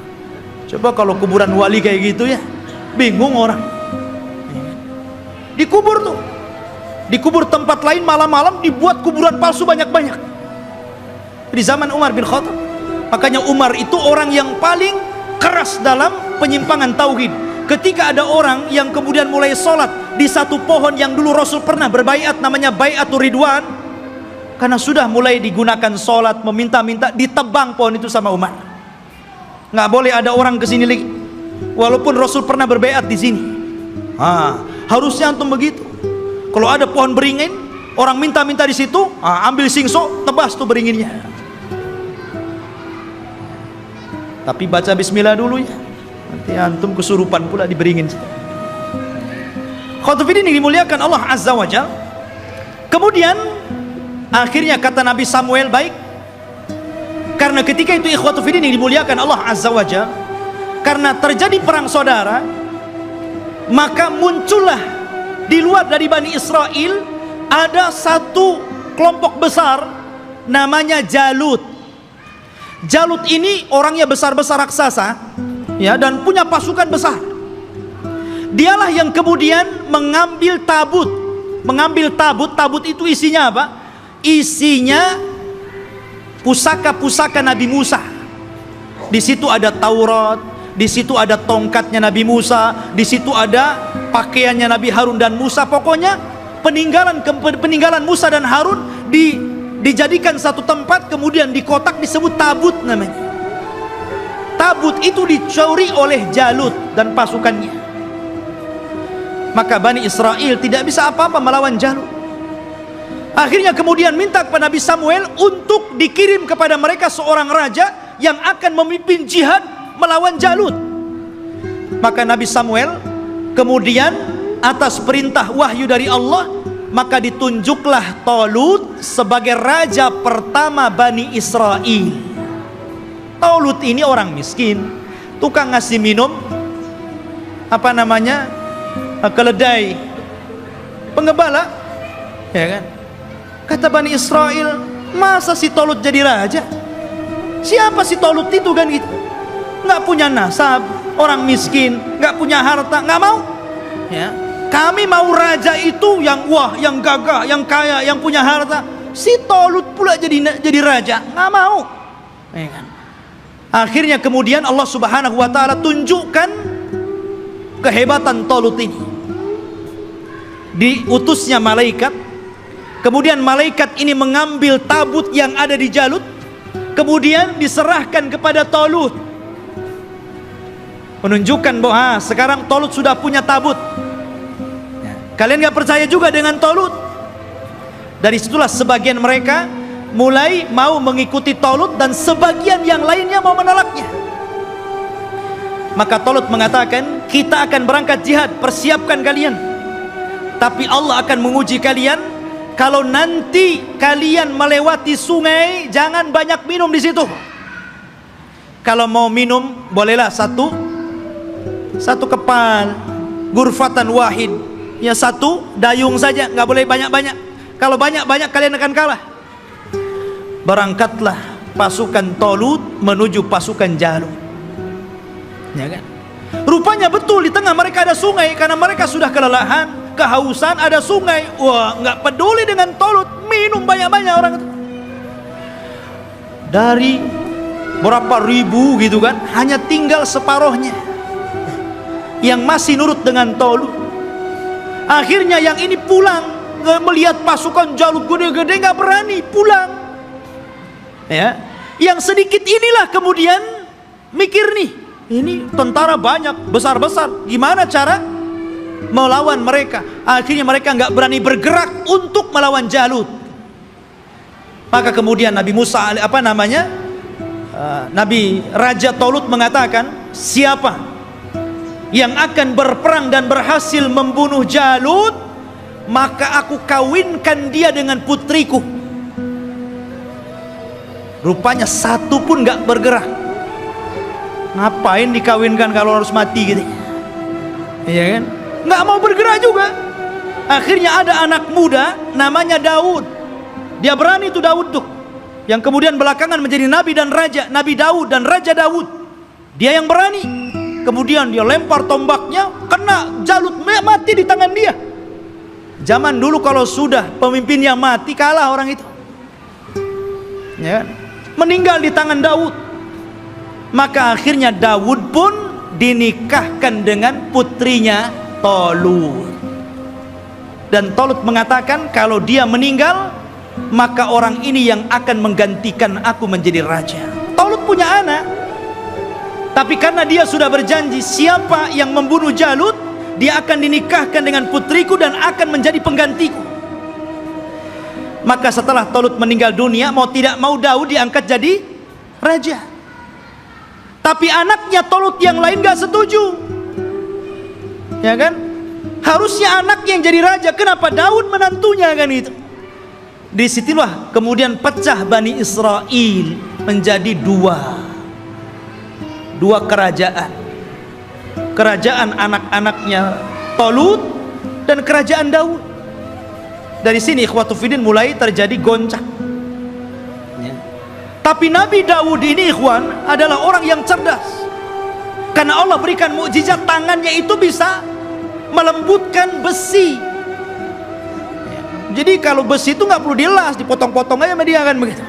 coba kalau kuburan wali kayak gitu ya, bingung orang. Dikubur tuh. Dikubur tempat lain, malam-malam dibuat kuburan palsu banyak-banyak. Di zaman Umar bin Khattab. Makanya Umar itu orang yang paling keras dalam penyimpangan tauhid. Ketika ada orang yang kemudian mulai sholat di satu pohon yang dulu Rasul pernah berbaiat, namanya Baiatur Ridwan, karena sudah mulai digunakan sholat, meminta-minta, ditebang pohon itu sama Umar. Nggak boleh ada orang kesini lagi, walaupun Rasul pernah berbaiat di sini. Harusnya antum begitu. Kalau ada pohon beringin, orang minta-minta di situ, ambil singso, tebas tuh beringinnya. Tapi baca bismillah dulu ya. Nanti antum kesurupan pula di beringin. Khotufidin yang dimuliakan Allah Azza wa Jalla. Kemudian akhirnya kata Nabi Samuel, baik. Karena ketika itu ikhwatufidin yang dimuliakan Allah Azza wa Jalla, karena terjadi perang saudara, maka muncullah di luar dari Bani Israel ada satu kelompok besar namanya Jalut. Jalut ini orangnya besar-besar raksasa ya, dan punya pasukan besar. Dialah yang kemudian mengambil tabut. Tabut itu isinya apa? Isinya pusaka-pusaka Nabi Musa. Di situ ada Taurat, di situ ada tongkatnya Nabi Musa, di situ ada pakaiannya Nabi Harun dan Musa. Pokoknya peninggalan Musa dan Harun dijadikan satu tempat, kemudian di kotak disebut tabut namanya. Tabut itu dicuri oleh Jalut dan pasukannya. Maka Bani Israel tidak bisa apa-apa melawan Jalut. Akhirnya kemudian minta kepada Nabi Samuel untuk dikirim kepada mereka seorang raja yang akan memimpin jihad melawan Jalut. Maka Nabi Samuel kemudian atas perintah wahyu dari Allah, maka ditunjuklah Talut sebagai raja pertama Bani Israel. Talut ini orang miskin, tukang ngasih minum keledai penggembala, ya kan? Kata Bani Israel, masa si Talut jadi raja? Siapa si Talut itu kan gitu? Nggak punya nasab, orang miskin, nggak punya harta, nggak mau. Ya, kami mau raja itu yang wah, yang gagah, yang kaya, yang punya harta. Si Talut pula jadi raja, nggak mau. Ya kan? Akhirnya kemudian Allah Subhanahu wa taala tunjukkan kehebatan Talut ini. Diutusnya malaikat, kemudian malaikat ini mengambil tabut yang ada di Jalut, kemudian diserahkan kepada Talut, menunjukkan bahwa sekarang Talut sudah punya tabut. Kalian gak percaya juga dengan Talut? Dari situlah sebagian mereka mulai mau mengikuti Talut, dan sebagian yang lainnya mau menolaknya. Maka Talut mengatakan, kita akan berangkat jihad, persiapkan kalian, tapi Allah akan menguji kalian. Kalau nanti kalian melewati sungai, jangan banyak minum di situ. Kalau mau minum, bolehlah satu kepal, gurfatan wahid, ya satu dayung saja, nggak boleh banyak-banyak. Kalau banyak-banyak kalian akan kalah. Berangkatlah pasukan Talut menuju pasukan Jalut, ya kan? Rupanya betul di tengah mereka ada sungai, karena mereka sudah kelelahan, kehausan, ada sungai. Wah, nggak peduli dengan Talut, minum banyak-banyak orang itu. Dari berapa ribu gitu kan, hanya tinggal separohnya yang masih nurut dengan Talut. Akhirnya yang ini pulang, melihat pasukan Jalut gede-gede, nggak berani pulang. Ya, yang sedikit inilah kemudian mikir nih, ini tentara banyak, besar-besar, gimana cara melawan mereka? Akhirnya mereka nggak berani bergerak untuk melawan Jalut. Maka kemudian Nabi Musa, Nabi Raja Talut mengatakan, siapa yang akan berperang dan berhasil membunuh Jalut, maka aku kawinkan dia dengan putriku. Rupanya satu pun gak bergerak. Ngapain dikawinkan kalau harus mati gitu? Iya kan? Gak mau bergerak juga. Akhirnya ada anak muda namanya Daud. Dia berani tuh Daud tuh, yang kemudian belakangan menjadi nabi dan raja, Nabi Daud dan Raja Daud. Dia yang berani. Kemudian dia lempar tombaknya, kena Jalut, mati di tangan dia. Zaman dulu kalau sudah pemimpin yang mati, kalah orang itu, ya kan? Meninggal di tangan Daud. Maka akhirnya Daud pun dinikahkan dengan putrinya Talut. Dan Talut mengatakan, kalau dia meninggal, maka orang ini yang akan menggantikan aku menjadi raja. Talut punya anak, tapi karena dia sudah berjanji, siapa yang membunuh Jalut, dia akan dinikahkan dengan putriku dan akan menjadi penggantiku. Maka setelah Talut meninggal dunia, mau tidak mau Daud diangkat jadi raja. Tapi anaknya Talut yang lain gak setuju, ya kan? Harusnya anaknya yang jadi raja, kenapa Daud menantunya kan itu? Disitulah kemudian pecah Bani Israel menjadi dua kerajaan. Kerajaan anak-anaknya Talut dan kerajaan Daud. Dari sini ikhwatu fiddin mulai terjadi goncang, ya. Tapi Nabi Daud ini ikhwan adalah orang yang cerdas, karena Allah berikan mukjizat, tangannya itu bisa melembutkan besi, ya. Jadi kalau besi itu nggak perlu dilas, dipotong-potong aja sama dia kan begitu.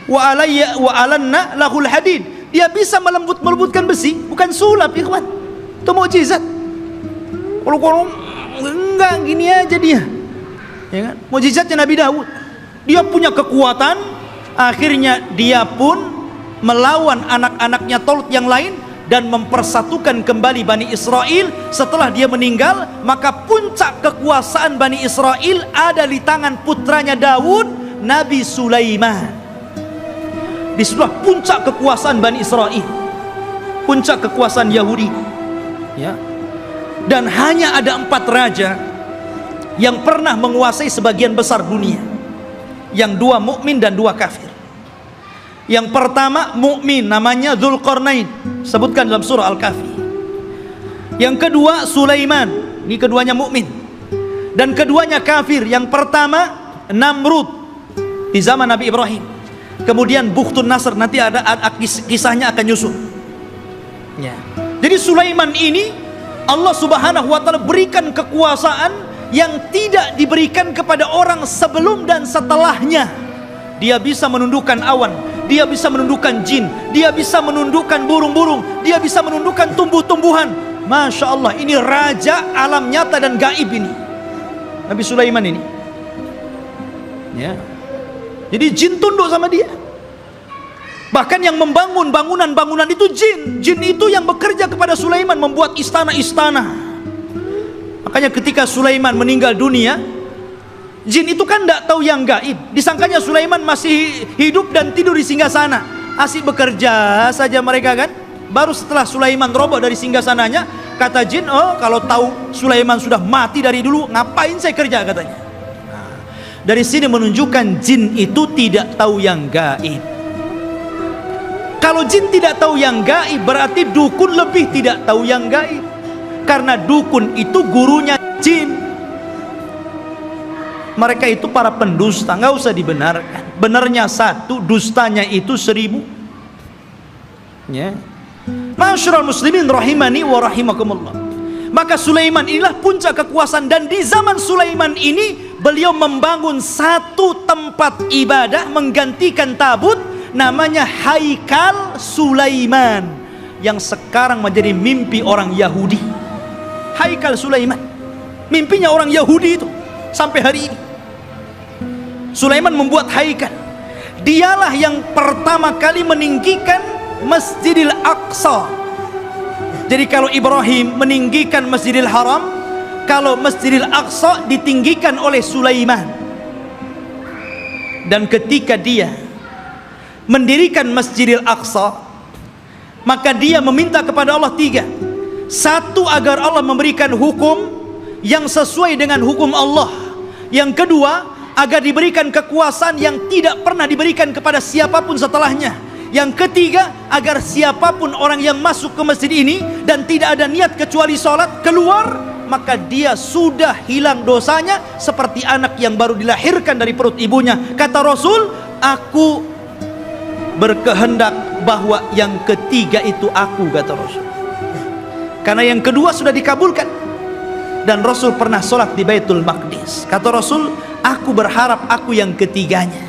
Wa alanna lahul hadid. Dia bisa melembutkan besi, bukan sulap ikhwan. Itu mukjizat. Kalau enggak, gini aja dia, ya kan? Mukjizatnya Nabi Daud. Dia punya kekuatan. Akhirnya dia pun melawan anak-anaknya Talut yang lain dan mempersatukan kembali Bani Israel. Setelah dia meninggal, maka puncak kekuasaan Bani Israel ada di tangan putranya Daud, Nabi Sulaiman. Disitulah puncak kekuasaan Bani Israel, puncak kekuasaan Yahudi, ya. Dan hanya ada 4 raja yang pernah menguasai sebagian besar dunia, yang 2 mukmin dan 2 kafir. Yang pertama mukmin, namanya Dzulqarnain, sebutkan dalam surah Al-Kahfi. Yang kedua Sulaiman, ini keduanya mukmin. Dan keduanya kafir. Yang pertama Namrud di zaman Nabi Ibrahim. Kemudian Bukhtun Nasr, nanti ada kisahnya akan nyusul. Ya. Jadi Sulaiman ini Allah Subhanahu wa taala berikan kekuasaan yang tidak diberikan kepada orang sebelum dan setelahnya. Dia bisa menundukkan awan, dia bisa menundukkan jin, dia bisa menundukkan burung-burung, dia bisa menundukkan tumbuh-tumbuhan. Masya Allah, ini raja alam nyata dan gaib ini, Nabi Sulaiman ini, ya. Jadi jin tunduk sama dia. Bahkan yang membangun bangunan-bangunan itu jin. Jin itu yang bekerja kepada Sulaiman, membuat istana-istana. Makanya ketika Sulaiman meninggal dunia, jin itu kan tidak tahu yang gaib. Disangkanya Sulaiman masih hidup dan tidur di singgasana, asik bekerja saja mereka kan. Baru setelah Sulaiman roboh dari singgasananya, kata jin, oh kalau tahu Sulaiman sudah mati dari dulu, ngapain saya kerja, katanya. Nah, dari sini menunjukkan jin itu tidak tahu yang gaib. Kalau jin tidak tahu yang gaib, berarti dukun lebih tidak tahu yang gaib. Karena dukun itu gurunya jin. Mereka itu para pendusta, nggak usah dibenarkan. Benarnya 1, dustanya itu 1000. Ya. Ma'asyiral muslimin rahimani wa rahimakumullah. Maka Sulaiman inilah puncak kekuasaan, dan di zaman Sulaiman ini beliau membangun 1 tempat ibadah menggantikan tabut, namanya Haikal Sulaiman, yang sekarang menjadi mimpi orang Yahudi. Haikal Sulaiman, mimpinya orang Yahudi itu sampai hari ini. Sulaiman membuat haikal. Dialah yang pertama kali meninggikan Masjidil Aqsa. Jadi kalau Ibrahim meninggikan Masjidil Haram, kalau Masjidil Aqsa ditinggikan oleh Sulaiman. Dan ketika dia mendirikan Masjidil Aqsa, maka dia meminta kepada Allah 3. 1, agar Allah memberikan hukum yang sesuai dengan hukum Allah. Yang kedua, agar diberikan kekuasaan yang tidak pernah diberikan kepada siapapun setelahnya. Yang ketiga, agar siapapun orang yang masuk ke masjid ini dan tidak ada niat kecuali sholat, keluar, maka dia sudah hilang dosanya seperti anak yang baru dilahirkan dari perut ibunya. Kata Rasul, aku berkehendak bahwa yang ketiga itu aku, kata Rasul. Karena yang kedua sudah dikabulkan. Dan Rasul pernah sholat di Baitul Maqdis. Kata Rasul, aku berharap aku yang ketiganya.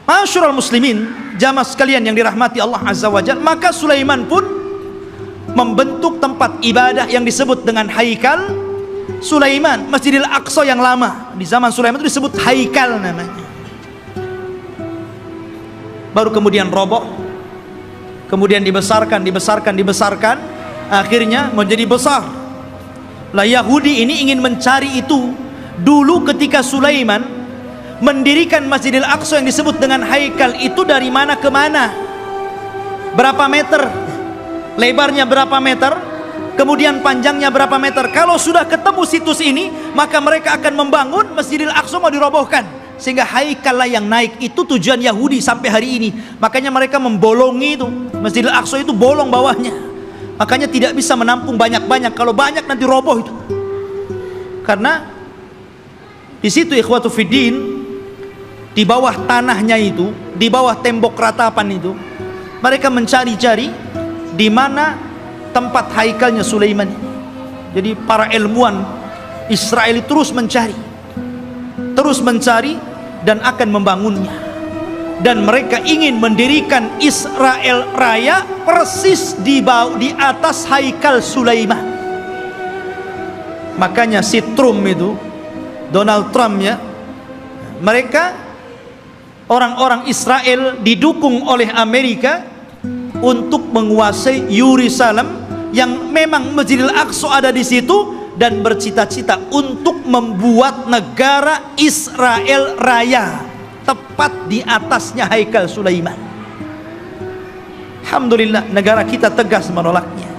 Ma'asyiral muslimin, jamaah sekalian yang dirahmati Allah Azza wa Jalla, maka Sulaiman pun membentuk tempat ibadah yang disebut dengan Haikal Sulaiman, Masjidil Aqsa yang lama. Di zaman Sulaiman itu disebut Haikal namanya. Baru kemudian roboh, kemudian dibesarkan, akhirnya menjadi besar. Lah Yahudi ini ingin mencari itu. Dulu ketika Sulaiman mendirikan Masjidil Aqsa yang disebut dengan Haikal itu, dari mana ke mana, berapa meter, lebarnya berapa meter, kemudian panjangnya berapa meter. Kalau sudah ketemu situs ini, maka mereka akan membangun Masjidil Aqsa mau dirobohkan, sehingga Haikal lah yang naik. Itu tujuan Yahudi sampai hari ini. Makanya mereka membolongi itu Masjidil Aqsa, itu bolong bawahnya, makanya tidak bisa menampung banyak-banyak. Kalau banyak nanti roboh itu. Karena di situ ikhwatu fiddin, di bawah tanahnya itu, di bawah tembok ratapan itu, mereka mencari-cari di mana tempat haikalnya Sulaiman. Jadi para ilmuwan Israel terus mencari dan akan membangunnya. Dan mereka ingin mendirikan Israel Raya persis di atas Haikal Sulaiman. Makanya si Trump itu, Donald Trump ya, mereka orang-orang Israel didukung oleh Amerika untuk menguasai Yerusalem, yang memang Masjidil Aqsa ada di situ, dan bercita-cita untuk membuat negara Israel Raya tepat tepat di atasnya haikal Sulaiman. Alhamdulillah, negara kita tegas menolaknya,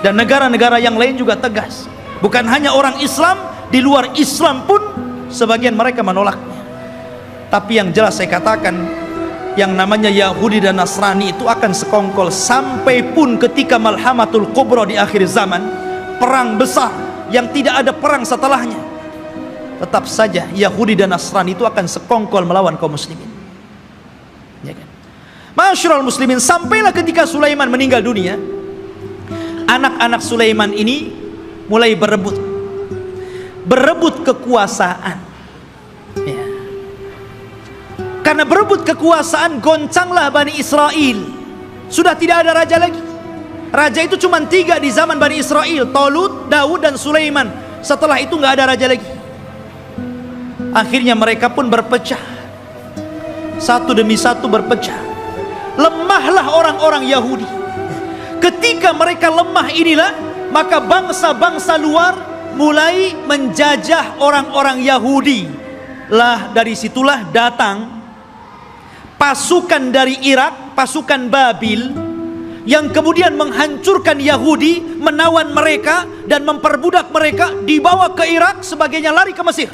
dan negara-negara yang lain juga tegas. Bukan hanya orang Islam, di luar Islam pun sebagian mereka menolaknya. Tapi yang jelas saya katakan, yang namanya Yahudi dan Nasrani itu akan sekongkol sampai pun ketika Malhamatul Kubra di akhir zaman, perang besar yang tidak ada perang setelahnya, tetap saja Yahudi dan Nasrani itu akan sekongkol melawan kaum muslimin, ya kan? Masyarul muslimin, sampailah ketika Sulaiman meninggal dunia, anak-anak Sulaiman ini mulai berebut kekuasaan, ya. Karena berebut kekuasaan, goncanglah Bani Israel. Sudah tidak ada raja lagi. Raja itu cuma 3 di zaman Bani Israel, Talut, Daud, dan Sulaiman. Setelah itu nggak ada raja lagi. Akhirnya mereka pun berpecah, satu demi satu berpecah. Lemahlah orang-orang Yahudi. Ketika mereka lemah inilah, maka bangsa-bangsa luar mulai menjajah orang-orang Yahudi. Lah dari situlah datang pasukan dari Irak, pasukan Babil, yang kemudian menghancurkan Yahudi, menawan mereka dan memperbudak mereka, dibawa ke Irak, sebagainya lari ke Mesir.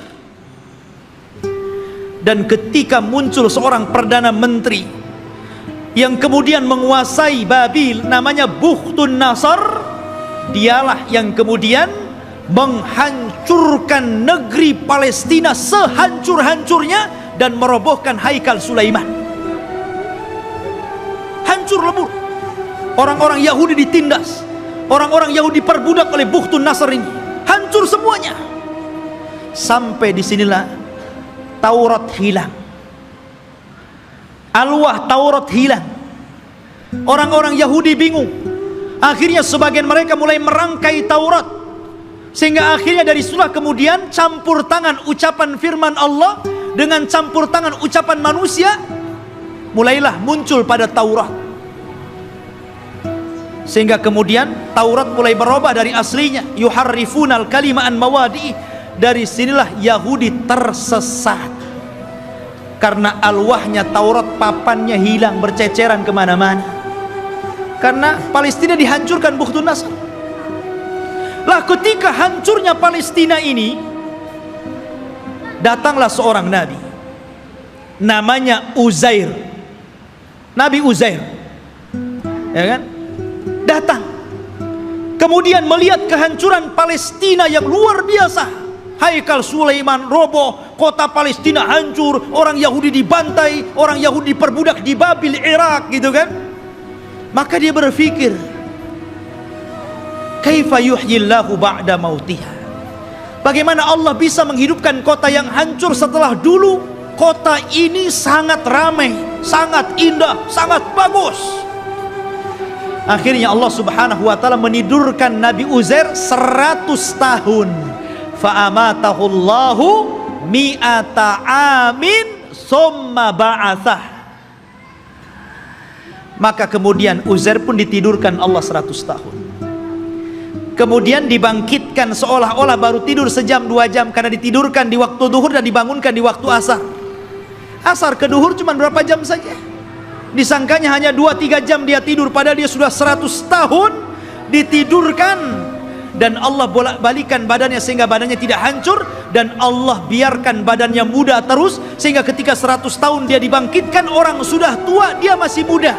Dan ketika muncul seorang perdana menteri yang kemudian menguasai Babil, namanya Bukhtun Nasr, dialah yang kemudian menghancurkan negeri Palestina sehancur-hancurnya dan merobohkan haikal Sulaiman. Hancur lebur. Orang-orang Yahudi ditindas, orang-orang Yahudi diperbudak oleh Bukhtun Nasr ini. Hancur semuanya. Sampai disinilah Taurat hilang, Alwah Taurat hilang. Orang-orang Yahudi bingung. Akhirnya sebagian mereka mulai merangkai Taurat, sehingga akhirnya dari surah kemudian campur tangan ucapan firman Allah dengan campur tangan ucapan manusia, mulailah muncul pada Taurat. Sehingga kemudian Taurat mulai berubah dari aslinya, yuharrifunal kalima an mawadi. Dari sinilah Yahudi tersesat, karena alwahnya Taurat, papannya hilang, berceceran kemana-mana. Karena Palestina dihancurkan Bukhtun Nasr. Lah ketika hancurnya Palestina ini, datanglah seorang nabi, namanya Uzair. Nabi Uzair, ya kan? Datang, kemudian melihat kehancuran Palestina yang luar biasa. Haikal Sulaiman roboh, kota Palestina hancur, orang Yahudi dibantai, orang Yahudi diperbudak di Babil, Irak, gitu kan. Maka dia berpikir, kaifa yuhyillahu ba'da mautiha, bagaimana Allah bisa menghidupkan kota yang hancur setelah dulu kota ini sangat ramai, sangat indah, sangat bagus. Akhirnya Allah subhanahu wa ta'ala menidurkan Nabi Uzair 100 tahun. Fa'amatahullahu mi'ata amin summa ba'athah. Maka kemudian Uzair pun ditidurkan Allah 100 tahun. Kemudian dibangkitkan seolah-olah baru tidur sejam 2 jam, karena ditidurkan di waktu duhur dan dibangunkan di waktu asar. Asar ke duhur cuma berapa jam saja. Disangkanya hanya 2-3 jam dia tidur, padahal dia sudah 100 tahun ditidurkan. Dan Allah bolak-balikan badannya sehingga badannya tidak hancur, dan Allah biarkan badannya muda terus, sehingga ketika 100 tahun dia dibangkitkan, orang sudah tua, dia masih muda.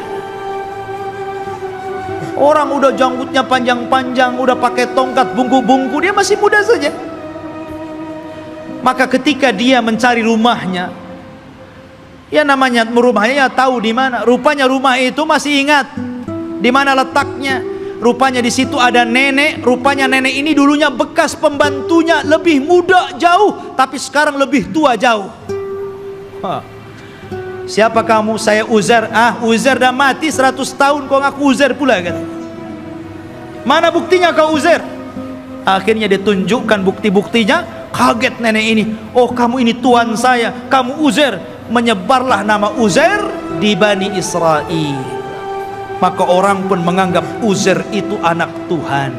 Orang udah janggutnya panjang-panjang, udah pakai tongkat bungku-bungku, dia masih muda saja. Maka ketika dia mencari rumahnya, ya namanya rumahnya ya tahu di mana. Rupanya rumah itu masih ingat di mana letaknya. Rupanya di situ ada nenek. Rupanya nenek ini dulunya bekas pembantunya, lebih muda jauh, tapi sekarang lebih tua jauh. Siapa kamu? Saya Uzair. Uzair dah mati 100 tahun, kau ngaku Uzair pula, kata. Mana buktinya kau Uzair? Akhirnya ditunjukkan bukti-buktinya. Kaget nenek ini. Oh, kamu ini tuan saya, kamu Uzair. Menyebarlah nama Uzair di Bani Israel. Maka orang pun menganggap Uzair itu anak Tuhan.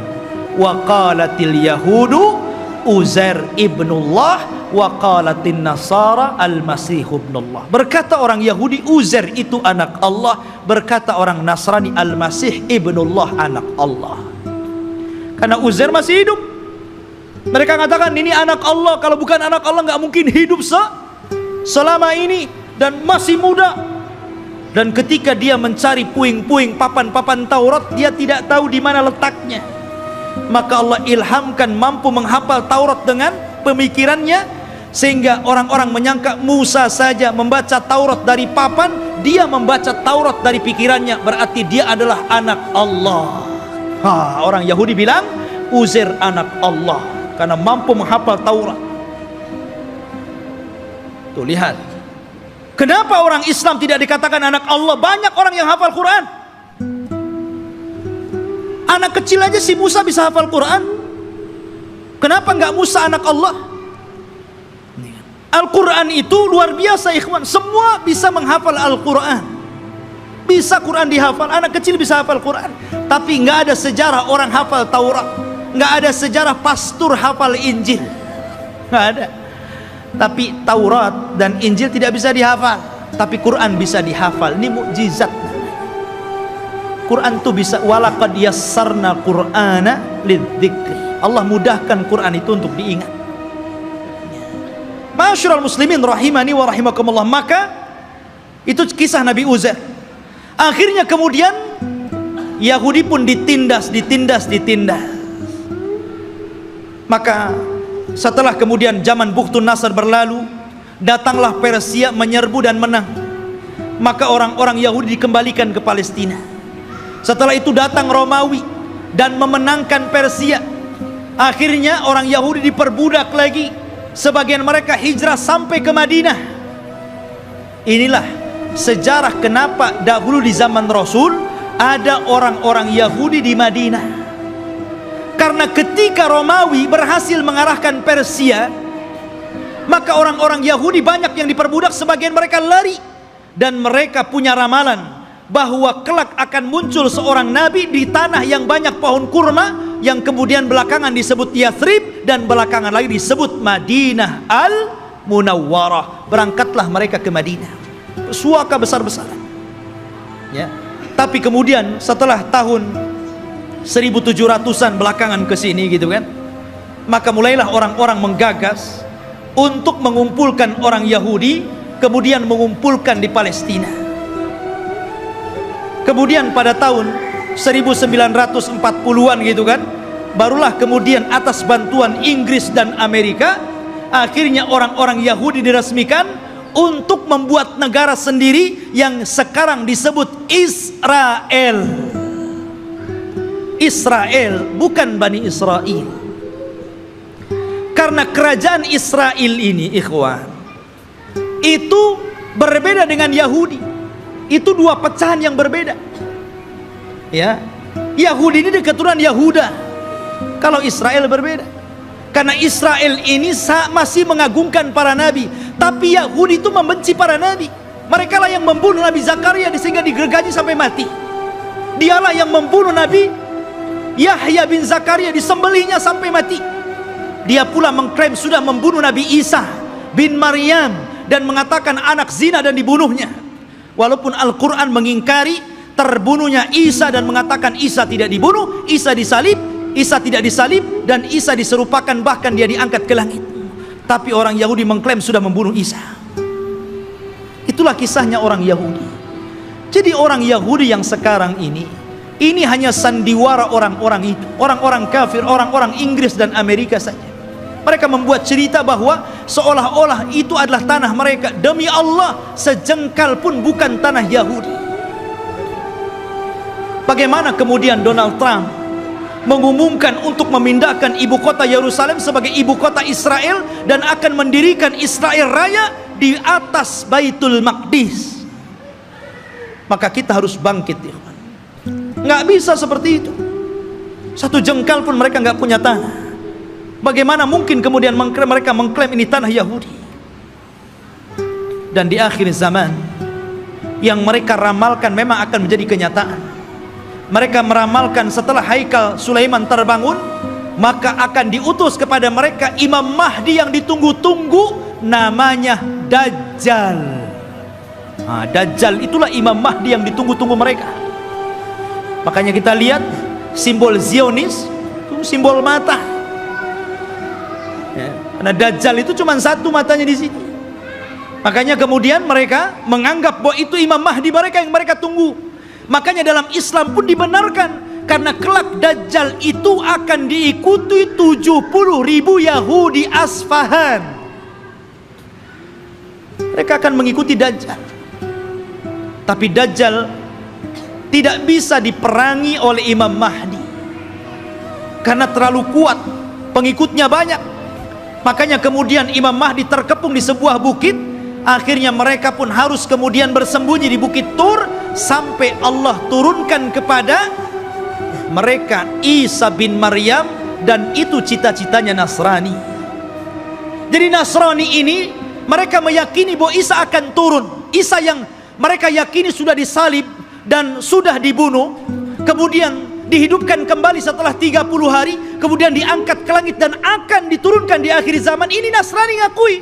Wa qalatil yahudu Uzair ibnullah wa qalatin nasara al-masih ibnullah. Berkata orang Yahudi Uzair itu anak Allah, berkata orang Nasrani al-Masih ibnullah, anak Allah. Karena Uzair masih hidup. Mereka katakan ini anak Allah, kalau bukan anak Allah nggak mungkin hidup selama ini dan masih muda. Dan ketika dia mencari puing-puing papan-papan Taurat, dia tidak tahu di mana letaknya. Maka Allah ilhamkan mampu menghafal Taurat dengan pemikirannya, sehingga orang-orang menyangka Musa saja membaca Taurat dari papan, dia membaca Taurat dari pikirannya, berarti dia adalah anak Allah. Orang Yahudi bilang Uzair anak Allah karena mampu menghafal Taurat. Tuh lihat, kenapa orang Islam tidak dikatakan anak Allah? Banyak orang yang hafal Quran. Anak kecil aja si Musa bisa hafal Quran. Kenapa enggak Musa anak Allah? Al-Quran itu luar biasa ikhwan. Semua bisa menghafal Al-Quran. Bisa Quran dihafal. Anak kecil bisa hafal Quran. Tapi enggak ada sejarah orang hafal Taurat. Enggak ada sejarah pastor hafal Injil. Enggak ada. Tapi Taurat dan Injil tidak bisa dihafal, tapi Quran bisa dihafal. Ini mukjizat. Quran itu bisa, walaqad yassarna Qur'ana lidzikri. Allah mudahkan Quran itu untuk diingat. Ma'asyiral muslimin rahimani wa rahimakumullah. Maka itu kisah Nabi Uzair. Akhirnya kemudian Yahudi pun ditindas. Maka setelah kemudian zaman Bukhtun Nasr berlalu, datanglah Persia menyerbu dan menang. Maka orang-orang Yahudi dikembalikan ke Palestina. Setelah itu datang Romawi dan memenangkan Persia. Akhirnya orang Yahudi diperbudak lagi. Sebagian mereka hijrah sampai ke Madinah. Inilah sejarah kenapa dahulu di zaman Rasul ada orang-orang Yahudi di Madinah. Karena ketika Romawi berhasil mengarahkan Persia, maka orang-orang Yahudi banyak yang diperbudak, sebagian mereka lari. Dan mereka punya ramalan bahwa kelak akan muncul seorang nabi di tanah yang banyak pohon kurma, yang kemudian belakangan disebut Yathrib dan belakangan lagi disebut Madinah Al-Munawwarah. Berangkatlah mereka ke Madinah, suaka besar-besaran ya. Tapi kemudian setelah tahun 1700-an belakangan ke sini gitu kan, maka mulailah orang-orang menggagas untuk mengumpulkan orang Yahudi, kemudian mengumpulkan di Palestina. Kemudian pada tahun 1940-an gitu kan, barulah kemudian atas bantuan Inggris dan Amerika, akhirnya orang-orang Yahudi diresmikan untuk membuat negara sendiri yang sekarang disebut Israel. Israel, bukan Bani Israel. Karena kerajaan Israel ini ikhwan, itu berbeda dengan Yahudi. Itu dua pecahan yang berbeda ya. Yahudi ini keturunan Yahuda, kalau Israel berbeda. Karena Israel ini masih mengagungkan para nabi, tapi Yahudi itu membenci para nabi. Mereka lah yang membunuh Nabi Zakaria sehingga digergaji sampai mati. Dialah yang membunuh Nabi Yahya bin Zakaria, disembelihnya sampai mati. Dia pula mengklaim sudah membunuh Nabi Isa bin Maryam dan mengatakan anak zina dan dibunuhnya. Walaupun Al-Quran mengingkari terbunuhnya Isa dan mengatakan Isa tidak dibunuh, Isa disalib, Isa tidak disalib, dan Isa diserupakan bahkan dia diangkat ke langit. Tapi orang Yahudi mengklaim sudah membunuh Isa. Itulah kisahnya orang Yahudi. Jadi orang Yahudi yang sekarang ini hanya sandiwara orang-orang itu, orang-orang kafir, orang-orang Inggris dan Amerika saja. Mereka membuat cerita bahwa seolah-olah itu adalah tanah mereka. Demi Allah, sejengkal pun bukan tanah Yahudi. Bagaimana kemudian Donald Trump mengumumkan untuk memindahkan ibu kota Yerusalem sebagai ibu kota Israel dan akan mendirikan Israel Raya di atas Baitul Maqdis. Maka kita harus bangkit ya. Nggak bisa seperti itu. Satu jengkal pun mereka nggak punya tanah. Bagaimana mungkin kemudian mereka mengklaim ini tanah Yahudi? Dan di akhir zaman yang mereka ramalkan memang akan menjadi kenyataan. Mereka meramalkan setelah Haikal Sulaiman terbangun, maka akan diutus kepada mereka Imam Mahdi yang ditunggu-tunggu, namanya Dajjal. Dajjal itulah Imam Mahdi yang ditunggu-tunggu mereka. Makanya kita lihat simbol Zionis itu simbol mata. Karena Dajjal itu cuma satu matanya di sini. Makanya kemudian mereka menganggap bahwa itu Imam Mahdi mereka yang mereka tunggu. Makanya dalam Islam pun dibenarkan, karena kelak Dajjal itu akan diikuti 70.000 Yahudi Asfahan. Mereka akan mengikuti Dajjal. Tapi Dajjal tidak bisa diperangi oleh Imam Mahdi karena terlalu kuat, pengikutnya banyak. Makanya kemudian Imam Mahdi terkepung di sebuah bukit. Akhirnya mereka pun harus kemudian bersembunyi di Bukit Tur, sampai Allah turunkan kepada mereka Isa bin Maryam, dan itu cita-citanya Nasrani. Jadi Nasrani ini mereka meyakini bahwa Isa akan turun. Isa yang mereka yakini sudah disalib dan sudah dibunuh, kemudian dihidupkan kembali setelah 30 hari, kemudian diangkat ke langit dan akan diturunkan di akhir zaman. Ini Nasrani ngakui.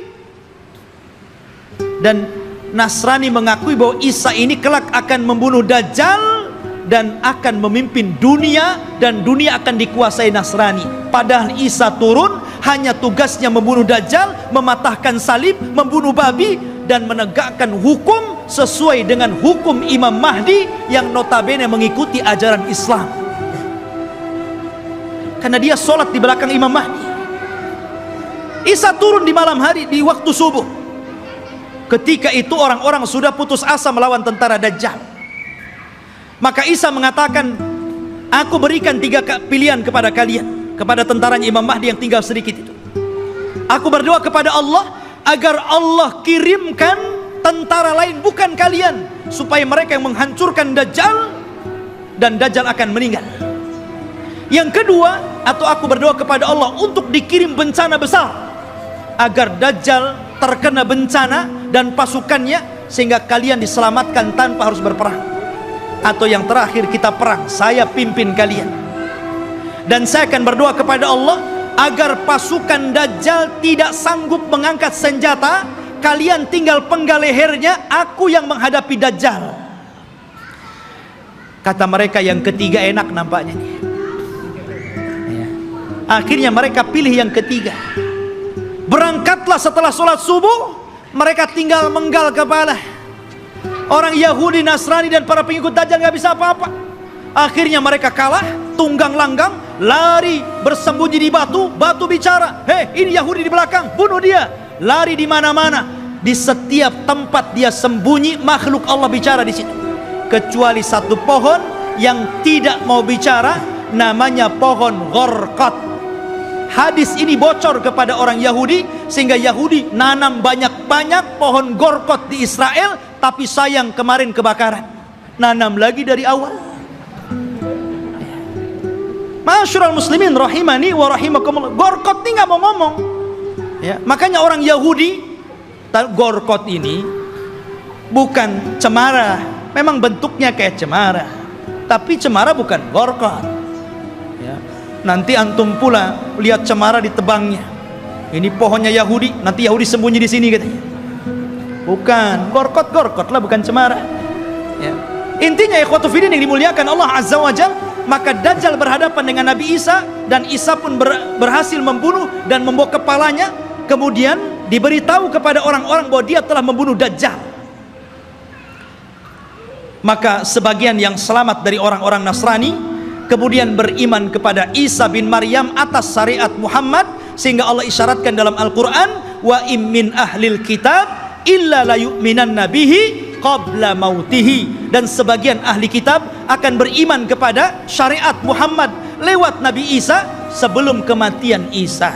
Dan Nasrani mengakui bahwa Isa ini kelak akan membunuh Dajjal dan akan memimpin dunia, dan dunia akan dikuasai Nasrani. Padahal Isa turun hanya tugasnya membunuh Dajjal, mematahkan salib, membunuh babi, dan menegakkan hukum sesuai dengan hukum Imam Mahdi yang notabene mengikuti ajaran Islam. Karena dia sholat di belakang Imam Mahdi. Isa turun di malam hari, di waktu subuh. Ketika itu orang-orang sudah putus asa melawan tentara Dajjal. Maka Isa mengatakan, aku berikan 3 pilihan kepada kalian, kepada tentaranya Imam Mahdi yang tinggal sedikit itu. Aku berdoa kepada Allah agar Allah kirimkan tentara lain bukan kalian, supaya mereka yang menghancurkan Dajjal, dan Dajjal akan meninggal. Yang kedua, atau aku berdoa kepada Allah untuk dikirim bencana besar, agar Dajjal terkena bencana dan pasukannya, sehingga kalian diselamatkan tanpa harus berperang. Atau yang terakhir, kita perang, saya pimpin kalian. Dan saya akan berdoa kepada Allah agar pasukan Dajjal tidak sanggup mengangkat senjata, kalian tinggal penggal lehernya, aku yang menghadapi Dajjal. Kata mereka yang ketiga enak nampaknya nih. Akhirnya mereka pilih yang ketiga. Berangkatlah setelah sholat subuh, mereka tinggal menggal kepala. Orang Yahudi, Nasrani, dan para pengikut Dajjal gak bisa apa-apa. Akhirnya mereka kalah, tunggang langgang, lari bersembunyi di batu. Batu bicara, hei ini Yahudi di belakang, bunuh dia. Lari di mana-mana, di setiap tempat dia sembunyi, makhluk Allah bicara di situ. Kecuali satu pohon yang tidak mau bicara, namanya pohon Gharqad. Hadis ini bocor kepada orang Yahudi, sehingga Yahudi nanam banyak-banyak pohon Gharqad di Israel. Tapi sayang kemarin kebakaran, nanam lagi dari awal. Ma'asyiral muslimin rahimani wa rahimakumullah, Gharqad ini gak mau ngomong ya. Makanya orang Yahudi, Gharqad ini bukan cemara, memang bentuknya kayak cemara, tapi cemara bukan Gharqad ya. Nanti antum pula lihat cemara ditebangnya, ini pohonnya Yahudi, nanti Yahudi sembunyi di sini katanya. Bukan, Gharqad lah, bukan cemara ya. Intinya ikhwatu fiddin yang dimuliakan Allah Azza wa Jalla, maka Dajjal berhadapan dengan Nabi Isa, dan Isa pun berhasil membunuh dan membawa kepalanya. Kemudian diberitahu kepada orang-orang bahwa dia telah membunuh Dajjal. Maka sebagian yang selamat dari orang-orang Nasrani kemudian beriman kepada Isa bin Maryam atas syariat Muhammad, sehingga Allah isyaratkan dalam Al-Quran, wa im min ahlil kitab illa la yu'minanna bihi qabla mautihi. Dan sebagian ahli kitab akan beriman kepada syariat Muhammad lewat Nabi Isa sebelum kematian Isa.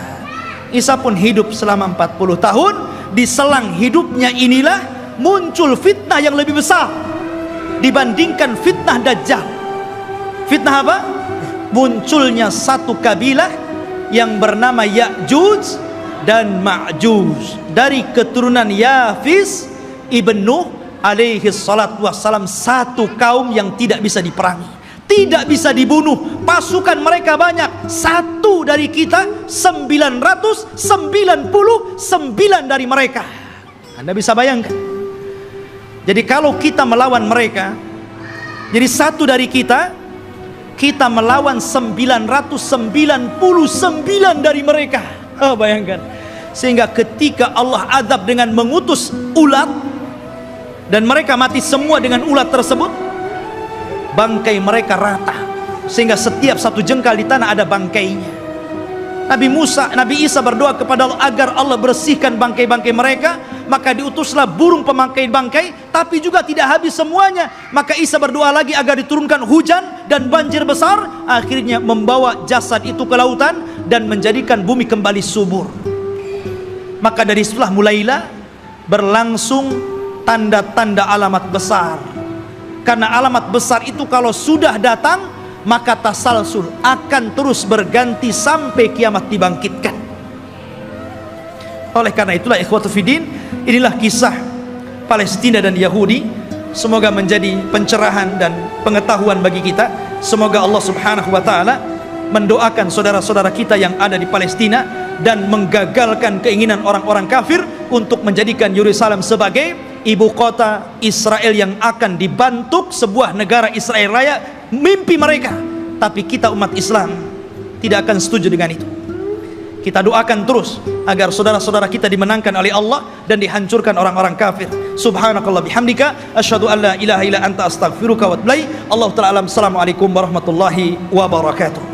Isa pun hidup selama 40 tahun. Di selang hidupnya inilah muncul fitnah yang lebih besar dibandingkan fitnah Dajjal. Fitnah apa? Munculnya satu kabilah yang bernama Ya'juj dan Ma'juj, dari keturunan Yafis ibn Nuh alaihi salatu wassalam. Satu kaum yang tidak bisa diperangi, tidak bisa dibunuh, pasukan mereka banyak, satu dari kita 999 dari mereka. Anda bisa bayangkan. Jadi kalau kita melawan mereka, jadi satu dari kita melawan 999 dari mereka. Bayangkan. Sehingga ketika Allah azab dengan mengutus ulat dan mereka mati semua dengan ulat tersebut, bangkai mereka rata, sehingga setiap satu jengkal di tanah ada bangkainya. Nabi Isa berdoa kepada Allah agar Allah bersihkan bangkai-bangkai mereka. Maka diutuslah burung pemangkai bangkai, tapi juga tidak habis semuanya. Maka Isa berdoa lagi agar diturunkan hujan dan banjir besar, akhirnya membawa jasad itu ke lautan dan menjadikan bumi kembali subur. Maka dari situlah mulailah berlangsung tanda-tanda alamat besar. Karena alamat besar itu kalau sudah datang, maka tasalsul akan terus berganti sampai kiamat dibangkitkan. Oleh karena itulah ikhwatu fiddin, inilah kisah Palestina dan Yahudi. Semoga menjadi pencerahan dan pengetahuan bagi kita. Semoga Allah subhanahu wa ta'ala mendoakan saudara-saudara kita yang ada di Palestina dan menggagalkan keinginan orang-orang kafir untuk menjadikan Yerusalem sebagai ibu kota Israel yang akan dibentuk sebuah negara Israel Raya. Mimpi mereka, tapi kita umat Islam tidak akan setuju dengan itu. Kita doakan terus agar saudara-saudara kita dimenangkan oleh Allah dan dihancurkan orang-orang kafir. Subhanakallah bihamdika asyhadu an la ilaha illa anta astaghfiruka wa atubu ilaik. Allahu ta'ala alam. Assalamualaikum warahmatullahi wabarakatuh.